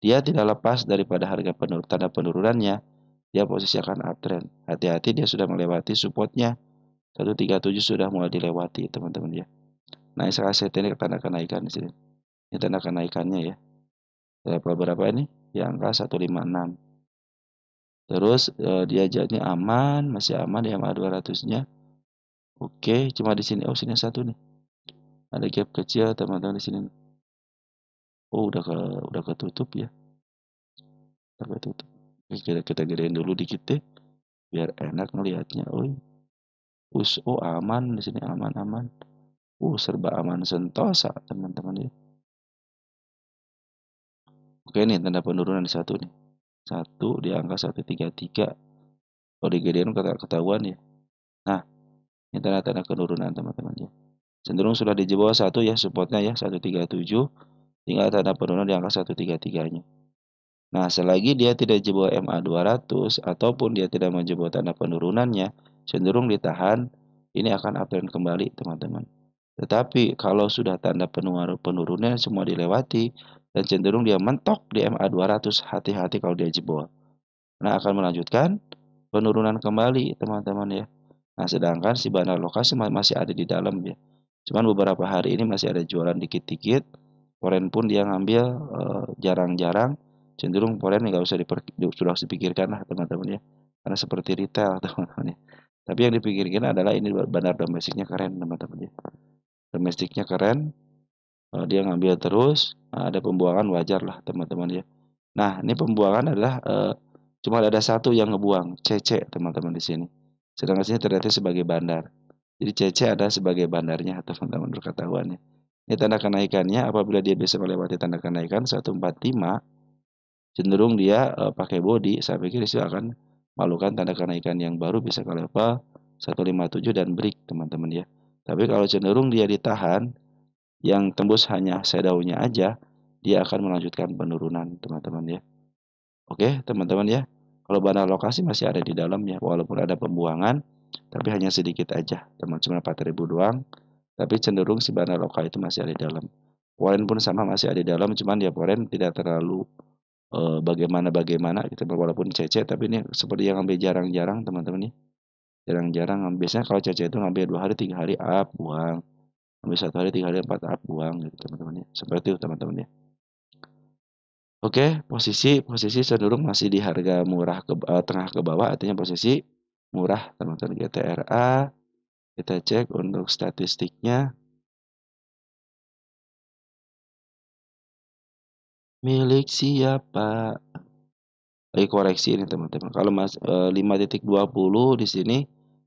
dia tidak lepas daripada harga tanda penurunannya, dia posisi akan uptrend. Hati-hati dia sudah melewati supportnya. 137 sudah mulai dilewati, teman-teman ya. Nah, sekarang saya ini tanda kenaikan di sini. Ini tanda kenaikannya ya. Berapa ini? Di angka 156. Terus dia jadinya aman, masih aman di MA 200-nya. Oke, cuma di sini. Oh, sini satu nih. Ada gap kecil, teman-teman di sini. Oh, udah ketutup ya. Udah ketutup. Oke, kita gedein dulu dikit deh biar enak ngelihatnya. Oh, aman di sini, aman. Serba aman sentosa, teman-teman ya. Oke nih, tanda penurunan di satu nih. Satu di angka 133. Kalau digedein ketahuan ya. Nah, ini tanda-tanda penurunan teman-teman ya. Cenderung sudah di bawah satu ya supportnya ya 137. Tinggal tanda penurunan di angka 133-nya. Nah, selagi dia tidak jebol MA 200 ataupun dia tidak menjebol tanda penurunannya, cenderung ditahan, ini akan uptrend kembali, teman-teman. Tetapi kalau sudah tanda penurunan semua dilewati dan cenderung dia mentok di MA 200, hati-hati kalau dia jebol. Nah, akan melanjutkan penurunan kembali, teman-teman ya. Nah, sedangkan si banner lokasi masih ada di dalam ya. Cuman beberapa hari ini masih ada jualan dikit-dikit. Foreign pun dia ngambil jarang-jarang. Cenderung foreign nggak usah sudah dipikirkan lah teman-teman ya. Karena seperti retail teman-teman ya. Tapi yang dipikirkan adalah ini banner domestiknya keren teman-teman ya. Domestiknya keren. Dia ngambil terus. Ada pembuangan wajar lah teman-teman ya. Nah, ini pembuangan adalah cuma ada satu yang ngebuang, CC teman-teman di sini. Sedangkan sini terlihat sebagai bandar. Jadi CC ada sebagai bandarnya teman-teman berketahuannya. Ini tanda kenaikannya apabila dia bisa melewati tanda kenaikan 145, cenderung dia pakai body. Saya pikir itu akan melakukan tanda kenaikan yang baru bisa ke level 157 dan break teman-teman ya. Tapi kalau cenderung dia ditahan, yang tembus hanya shadow-nya aja, dia akan melanjutkan penurunan teman-teman ya. Oke, teman-teman ya. Kalau banner lokasi masih ada di dalam ya, walaupun ada pembuangan, tapi hanya sedikit aja, teman cuma 4.000 doang. Tapi cenderung si banner lokal itu masih ada di dalam. Poren pun sama masih ada di dalam, cuman dia poren tidak terlalu bagaimana gitu, walaupun CC, tapi ini seperti yang ambil jarang-jarang teman-teman ya. Jarang-jarang, biasanya kalau CC itu ngambil 2 hari 3 hari up buang, ngambil 1 hari 3 hari 4 up buang gitu teman-teman ya. Seperti itu teman-teman ya. Oke, posisi cenderung masih di harga murah tengah ke bawah, artinya posisi murah teman-teman. GTRA kita cek untuk statistiknya. Milik siapa? Lagi koreksi ini teman-teman. Kalau 5.20 di sini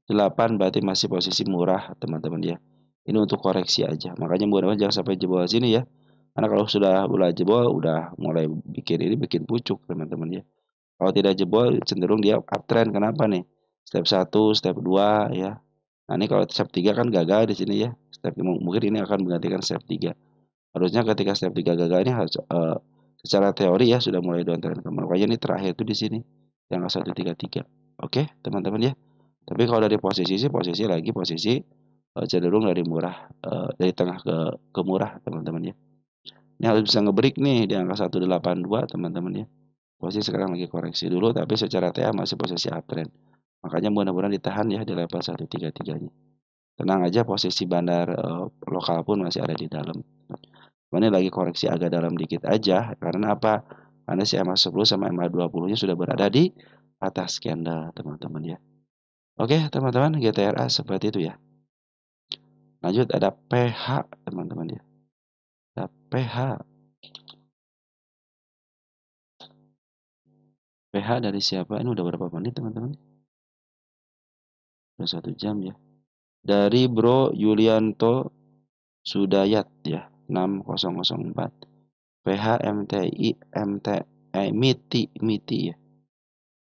8 berarti masih posisi murah teman-teman ya. Ini untuk koreksi aja. Makanya mudah-mudahan jangan sampai jebol sini ya. Karena kalau sudah mulai jebol udah mulai bikin pucuk teman-teman ya. Kalau tidak jebol cenderung dia uptrend. Kenapa nih? Step 1, step 2 ya. Nah, ini kalau step 3 kan gagal di sini ya. Mungkin ini akan menggantikan step 3. Harusnya ketika step 3 gagal ini harus secara teori ya sudah mulai downtrend. Makanya ini terakhir itu di sini yang 133. Oke, teman-teman ya. Tapi kalau dari posisi sih posisi cenderung dari murah dari tengah ke murah teman-teman ya. Ini harus bisa ngebreak nih di angka 182 teman-teman ya. Posisi sekarang lagi koreksi dulu tapi secara TA masih posisi uptrend. Makanya mudah-mudahan ditahan ya di level 133-nya. Tenang aja posisi bandar lokal pun masih ada di dalam. Ini lagi koreksi agak dalam dikit aja. Karena apa? Karena si MA10 sama MA20-nya sudah berada di atas candle teman-teman ya. Oke teman-teman, GTRA seperti itu ya. Lanjut ada PH teman-teman ya. Ada PH. PH dari siapa? Ini udah berapa menit teman-teman? Udah 1 jam ya. Dari Bro Yulianto Sudayat ya. 6004. PH MTI MITI ya.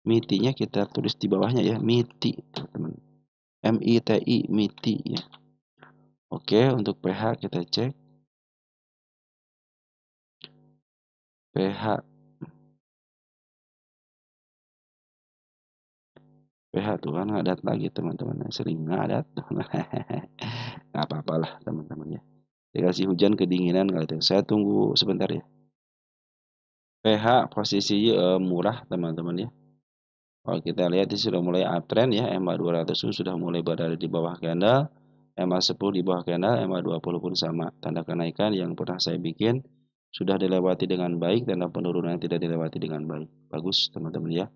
MITI-nya kita tulis di bawahnya ya. MITI teman-teman. MITI MITI ya. Oke, untuk PH kita cek. PH tuh kan ngadat lagi teman-teman. Sering ngadat. Nggak apa-apalah teman-teman ya. Dikasih hujan kedinginan kali itu. Saya tunggu sebentar ya. PH posisi murah teman-teman ya. Kalau kita lihat ini sudah mulai uptrend ya. MA200 sudah mulai berada di bawah candle. MA10 di bawah candle. MA20 pun sama. Tanda kenaikan yang pernah saya bikin sudah dilewati dengan baik. Tanda penurunan tidak dilewati dengan baik. Bagus teman-teman ya.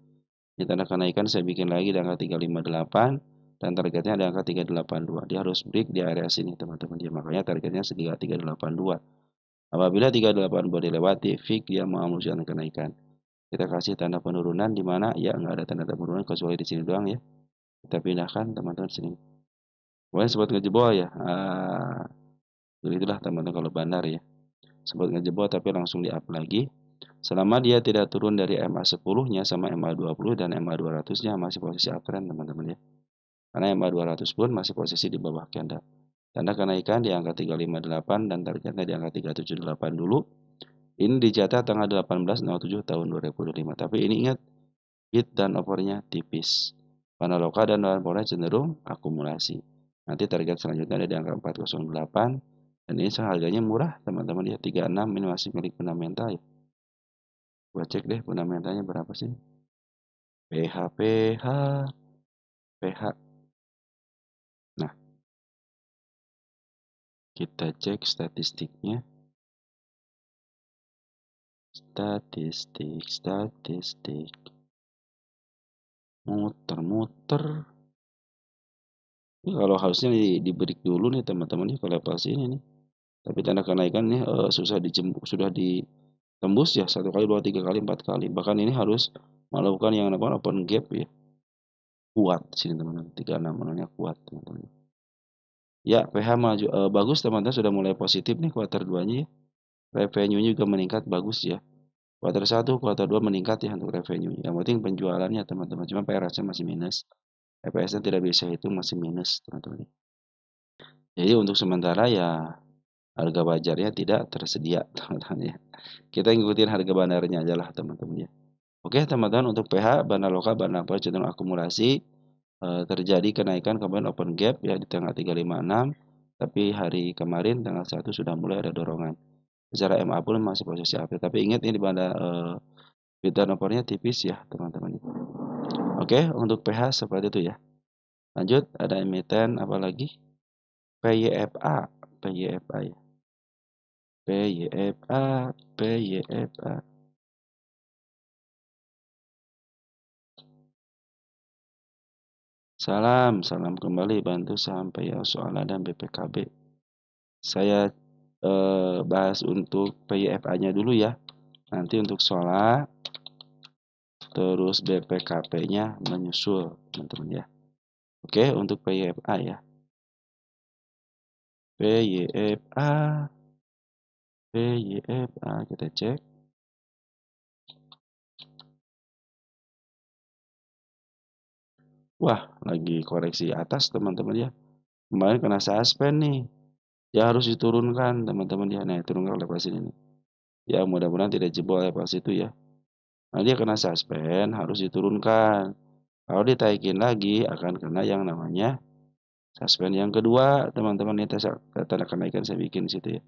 Ini tanda kenaikan saya bikin lagi di angka 358 dan targetnya di angka 382. Dia harus break di area sini teman-teman ya. Makanya targetnya 382. Apabila 382 dilewati, fix dia mengamuskan kenaikan. Kita kasih tanda penurunan di mana ya nggak ada tanda penurunan kecuali di sini doang ya. Kita pindahkan teman-teman sini. Pokoknya sempat ngejebol ya. Itulah teman-teman kalau bandar ya. Sempat ngejebol tapi langsung di up lagi. Selama dia tidak turun dari MA10-nya sama MA20 dan MA200-nya masih posisi uptrend teman-teman ya. Karena MA200 pun masih posisi di bawah candle. Tanda kenaikan di angka 358 dan targetnya di angka 378 dulu. Ini dicatat tanggal 18.07 tahun 2005. Tapi ini ingat, hit dan overnya tipis. Panaloka dan Pola cenderung akumulasi. Nanti target selanjutnya ada di angka 408. Dan ini harganya murah teman-teman ya. 36 ini masih milik fundamental ya. Gua cek deh fundamentalnya berapa sih. PH. Nah, kita cek statistiknya. Statistik. Muter-muter. Ini kalau harusnya di break dulu nih teman-teman ke level sini nih. Tapi tanda kenaikannya sudah ditembus ya 1 kali, 2, 3 kali, 4 kali. Bahkan ini harus melakukan yang namanya open gap ya. Kuat sini teman-teman. 36 menurutnya kuat teman-teman. Ya, PH maju bagus teman-teman, sudah mulai positif nih kuartal 2-nya ya. Revenue-nya juga meningkat bagus ya. Kuartal 1, kuartal 2 meningkat ya untuk revenue. Yang penting penjualannya teman-teman. Cuma PRS-nya masih minus. EPS-nya tidak bisa itu masih minus teman-teman. Jadi untuk sementara ya harga wajarnya tidak tersedia teman-teman ya. Kita ngikutin harga bandarnya aja lah teman-teman ya. Oke teman-teman, untuk PH bandar lokal bandar cenderung akumulasi terjadi kenaikan kemarin open gap ya di tanggal 356, tapi hari kemarin tanggal 1 sudah mulai ada dorongan. Secara MA pun masih posisi uptrend, tapi ingat ini di bandar bid dan opennya tipis ya teman-teman. Oke, untuk PH seperti itu ya. Lanjut, ada emiten apa lagi? PYFA, PYFA ya. PYFA, PYFA. Salam, salam kembali, bantu sampai ya soal dan BPKB. Saya bahas untuk PYFA-nya dulu ya. Nanti untuk soal terus BPKP-nya menyusul, teman-teman ya. Oke, untuk PYFA ya. PYFA, PYFA kita cek. Wah, lagi koreksi atas teman-teman ya. Kemarin kena suspend nih. Ya harus diturunkan teman-teman ya. Nah, turunkan level sini nih. Ya mudah-mudahan tidak jebol level situ ya. Nah, dia kena suspend, harus diturunkan. Kalau ditaikin lagi akan kena yang namanya suspend yang kedua, teman-teman. Ini tanda kenaikan saya bikin di situ ya.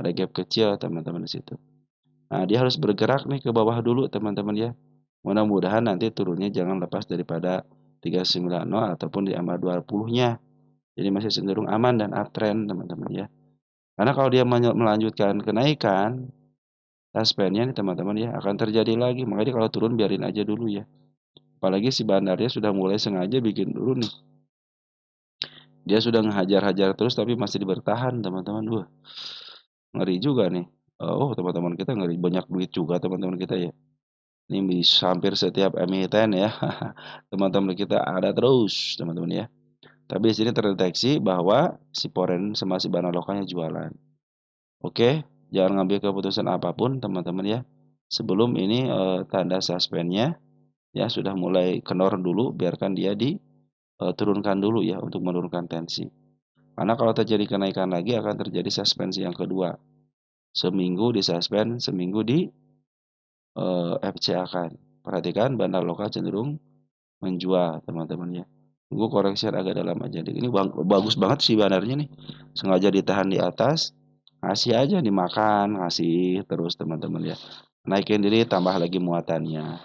Ada gap kecil teman-teman di situ. Nah, dia harus bergerak nih ke bawah dulu teman-teman ya. Mudah-mudahan nanti turunnya jangan lepas daripada 390 ataupun di MA 20-nya. Jadi masih cenderung aman dan uptrend teman-teman ya. Karena kalau dia melanjutkan kenaikan, suspendnya nih teman-teman ya akan terjadi lagi. Makanya kalau turun biarin aja dulu ya. Apalagi si bandarnya sudah mulai sengaja bikin dulu nih. Dia sudah ngehajar-hajar terus tapi masih bertahan teman-teman. Wah, ngeri juga nih. Oh, teman-teman kita ngeri, banyak duit juga teman-teman kita ya. Ini bisa hampir setiap emiten ya. Teman-teman kita ada terus teman-teman ya. Tapi di sini terdeteksi bahwa si Poren sama si Banalokanya jualan. Oke, jangan ngambil keputusan apapun teman-teman ya. Sebelum ini tanda suspendnya ya sudah mulai kendor dulu, biarkan dia diturunkan dulu ya untuk menurunkan tensi. Karena kalau terjadi kenaikan lagi akan terjadi suspensi yang kedua. Seminggu di suspend, seminggu di FC-akan. Perhatikan bandar lokal cenderung menjual teman-teman ya. Tunggu koreksi agak dalam aja. Ini bagus banget sih bandarnya nih. Sengaja ditahan di atas, ngasih aja dimakan, ngasih terus teman-teman ya. Naikin diri, tambah lagi muatannya.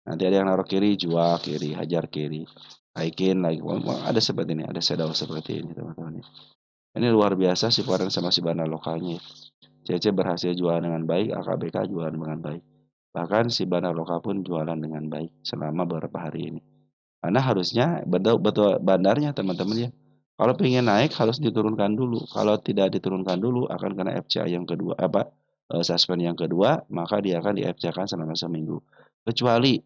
Nanti ada yang naruh kiri, jual kiri, hajar kiri. Naikin lagi. Ada seperti ini, ada shadow seperti ini teman-teman ya. Ini luar biasa si Poren sama si bandar lokalnya. CC berhasil jualan dengan baik, AKBK jualan dengan baik. Bahkan si bandar lokal pun jualan dengan baik selama beberapa hari ini. Karena harusnya betul bandarnya teman-teman ya. Kalau pengen naik harus diturunkan dulu. Kalau tidak diturunkan dulu akan kena FCA yang kedua suspend yang kedua, maka dia akan di FCA-kan selama seminggu. Kecuali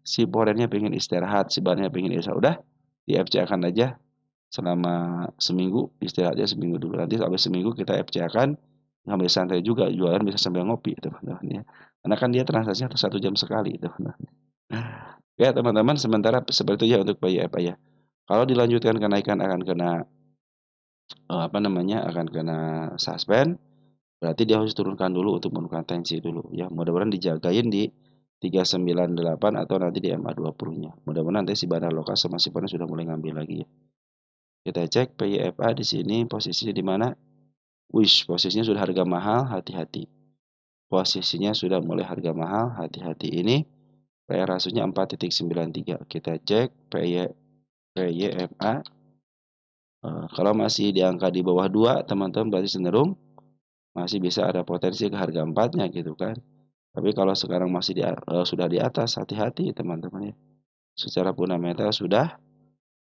si Porennya pengen istirahat, si bandarnya pengen istirahat, udah di FCA-kan aja selama seminggu, istirahatnya seminggu dulu. Nanti habis seminggu kita FCA-kan ngambil santai juga, jualan bisa sambil ngopi teman-teman ya. Karena kan dia transaksinya 1 jam sekali teman-teman. Ya teman-teman, sementara seperti itu ya untuk PYFA ya. Kalau dilanjutkan kenaikan akan kena apa namanya, akan kena suspend, berarti dia harus turunkan dulu untuk menurunkan tensi dulu ya. Mudah-mudahan dijagain di 398 atau nanti di MA20-nya. Mudah-mudahan nanti si bandar lokal sama si Ponen sudah mulai ngambil lagi ya. Kita cek PYFA di sini posisinya di mana? Wish, posisinya sudah harga mahal, hati-hati. Posisinya sudah mulai harga mahal, hati-hati. Ini PR rasionya 4,93. Kita cek PYFA. Kalau masih di angka di bawah 2, teman-teman berarti cenderung masih bisa ada potensi ke harga 4-nya gitu kan. Tapi kalau sekarang masih sudah di atas, hati-hati teman-teman ya. Secara fundamental sudah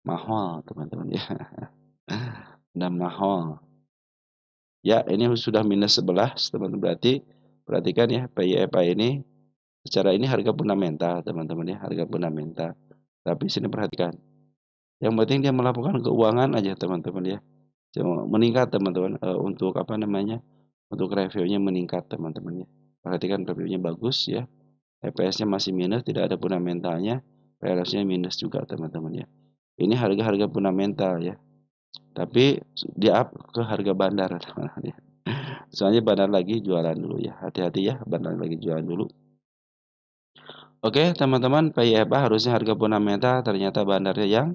mahal teman-teman ya. Sudah mahal. Ya, ini sudah -11 teman-teman. Berarti perhatikan ya, PYFA ini secara ini harga fundamental teman-teman ya, harga fundamental. Tapi sini perhatikan. Yang penting dia melakukan keuangan aja teman-teman ya. Cuma meningkat teman-teman untuk apa namanya? Untuk reviewnya meningkat teman-teman ya. Perhatikan reviewnya bagus ya. EPS-nya masih minus, tidak ada fundamentalnya. PRS-nya minus juga teman-teman ya. Ini harga-harga fundamental ya. Tapi dia up ke harga bandar teman-teman ya. Soalnya bandar lagi jualan dulu ya. Hati-hati ya, bandar lagi jualan dulu. Oke, teman-teman, PYFA harusnya harga fundamental, ternyata bandarnya yang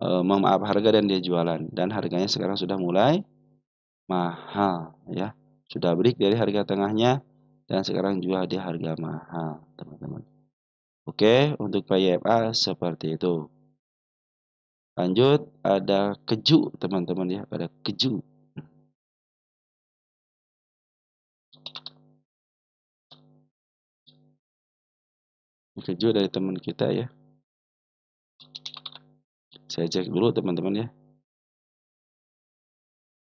memaaf harga dan dia jualan. Dan harganya sekarang sudah mulai mahal ya. Sudah break dari harga tengahnya dan sekarang jual di harga mahal, teman-teman. Oke, untuk PYFA seperti itu. Lanjut ada keju teman-teman ya, ada keju. Keju dari teman kita ya. Saya cek dulu teman-teman ya.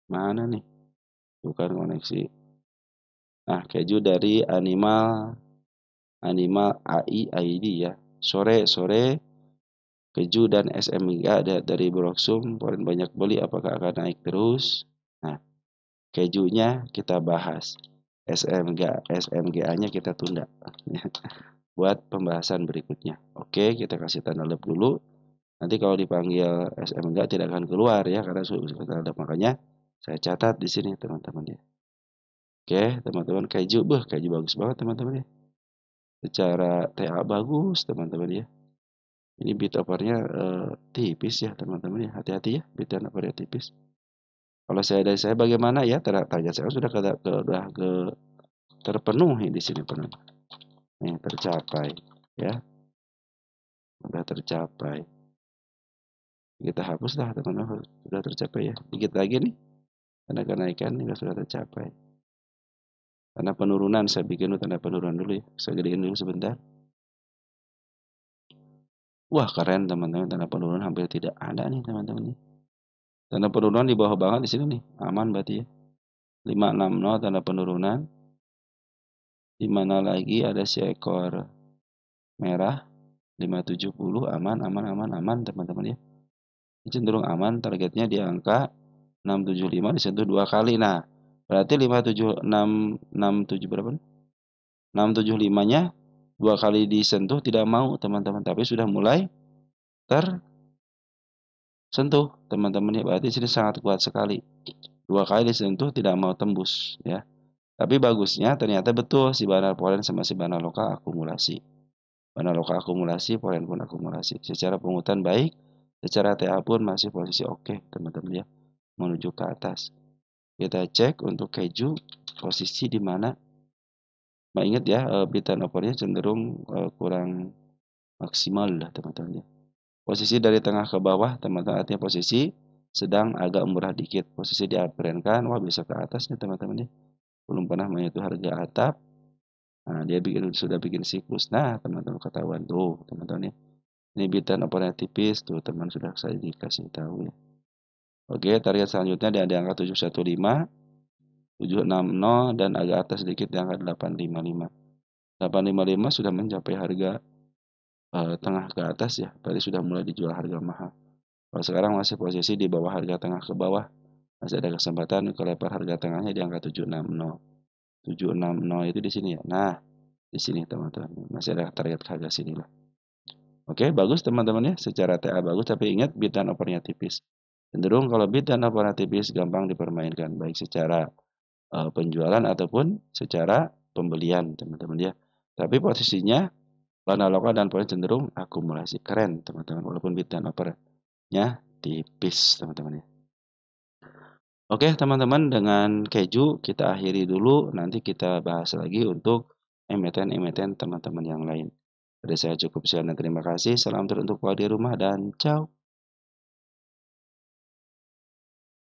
Mana nih? Bukan koneksi. Nah, keju dari Animal AI ID ya. Sore keju dan SMG ada dari Broksum, poin banyak beli apakah akan naik terus? Nah, kejunya kita bahas. SMGA-nya kita tunda buat pembahasan berikutnya. Oke, kita kasih tanda lab dulu. Nanti kalau dipanggil SMG tidak akan keluar ya karena sudah tanda, makanya saya catat di sini teman-teman ya. Oke, teman-teman, keju bagus banget teman-teman ya. Secara TA bagus teman-teman ya. Ini bit overnya tipis ya teman-teman ya. Hati-hati ya bit overnya tipis. Kalau dari saya bagaimana ya? Target saya sudah terpenuhi di sini teman. Nih tercapai ya. Sudah tercapai. Kita hapuslah teman-teman. Sudah tercapai ya. Dikit lagi nih. Tanda kenaikan ini sudah tercapai. Tanda penurunan saya bikin dulu tanda penurunan dulu ya. Saya gedein dulu sebentar. Wah keren teman-teman, tanda penurunan hampir tidak ada nih teman-teman nih. Tanda penurunan di bawah banget di sini nih. Aman berarti ya. 560 tanda penurunan. Di mana lagi ada seekor merah 570 aman teman-teman ya. Ini cenderung aman, targetnya di angka 675 disentuh 2 kali. Nah, berarti 57667 berapa nih? 675-nya 2 kali disentuh tidak mau teman-teman, tapi sudah mulai tersentuh teman-teman ya. Berarti sini sangat kuat sekali. 2 kali disentuh tidak mau tembus ya. Tapi bagusnya ternyata betul si banner polen sama si banner lokal akumulasi. Banner lokal akumulasi, polen pun akumulasi. Secara pungutan baik, secara TA pun masih posisi oke, teman-teman ya. Menuju ke atas. Kita cek untuk keju posisi di mana. Nah, ingat ya, bid turnover-nya cenderung kurang maksimal lah, teman-teman ya. Posisi dari tengah ke bawah, teman-teman, artinya posisi sedang agak murah dikit. Posisi di uptrend kan, wah bisa ke atas nih, teman-teman ya. Belum pernah menyentuh harga atap. Nah, dia sudah bikin siklus. Nah, teman-teman ketahuan tuh, teman-teman ya. Ini bid turnover-nya tipis tuh, teman sudah saya dikasih tahu ya. Oke, target selanjutnya di angka 715, 760 dan agak atas sedikit di angka 855. 855 sudah mencapai harga tengah ke atas ya. Tadi sudah mulai dijual harga mahal. Kalau sekarang masih posisi di bawah harga tengah ke bawah. Masih ada kesempatan ke lebar harga tengahnya di angka 760. 760 itu di sini ya. Nah, di sini teman-teman. Masih ada target harga sini lah. Oke, bagus teman-teman ya. Secara TA bagus, tapi ingat bid dan overnya tipis. Cenderung kalau bid dan overnya tipis gampang dipermainkan, baik secara penjualan ataupun secara pembelian, teman-teman ya. Tapi posisinya lana lokal dan poin cenderung akumulasi. Keren, teman-teman. Walaupun bid dan overnya tipis, teman-teman ya. Oke, teman-teman, dengan keju kita akhiri dulu. Nanti kita bahas lagi untuk emiten-emiten teman-teman yang lain. Dari saya cukup sekian dan terima kasih. Salam teruntuk di rumah dan ciao.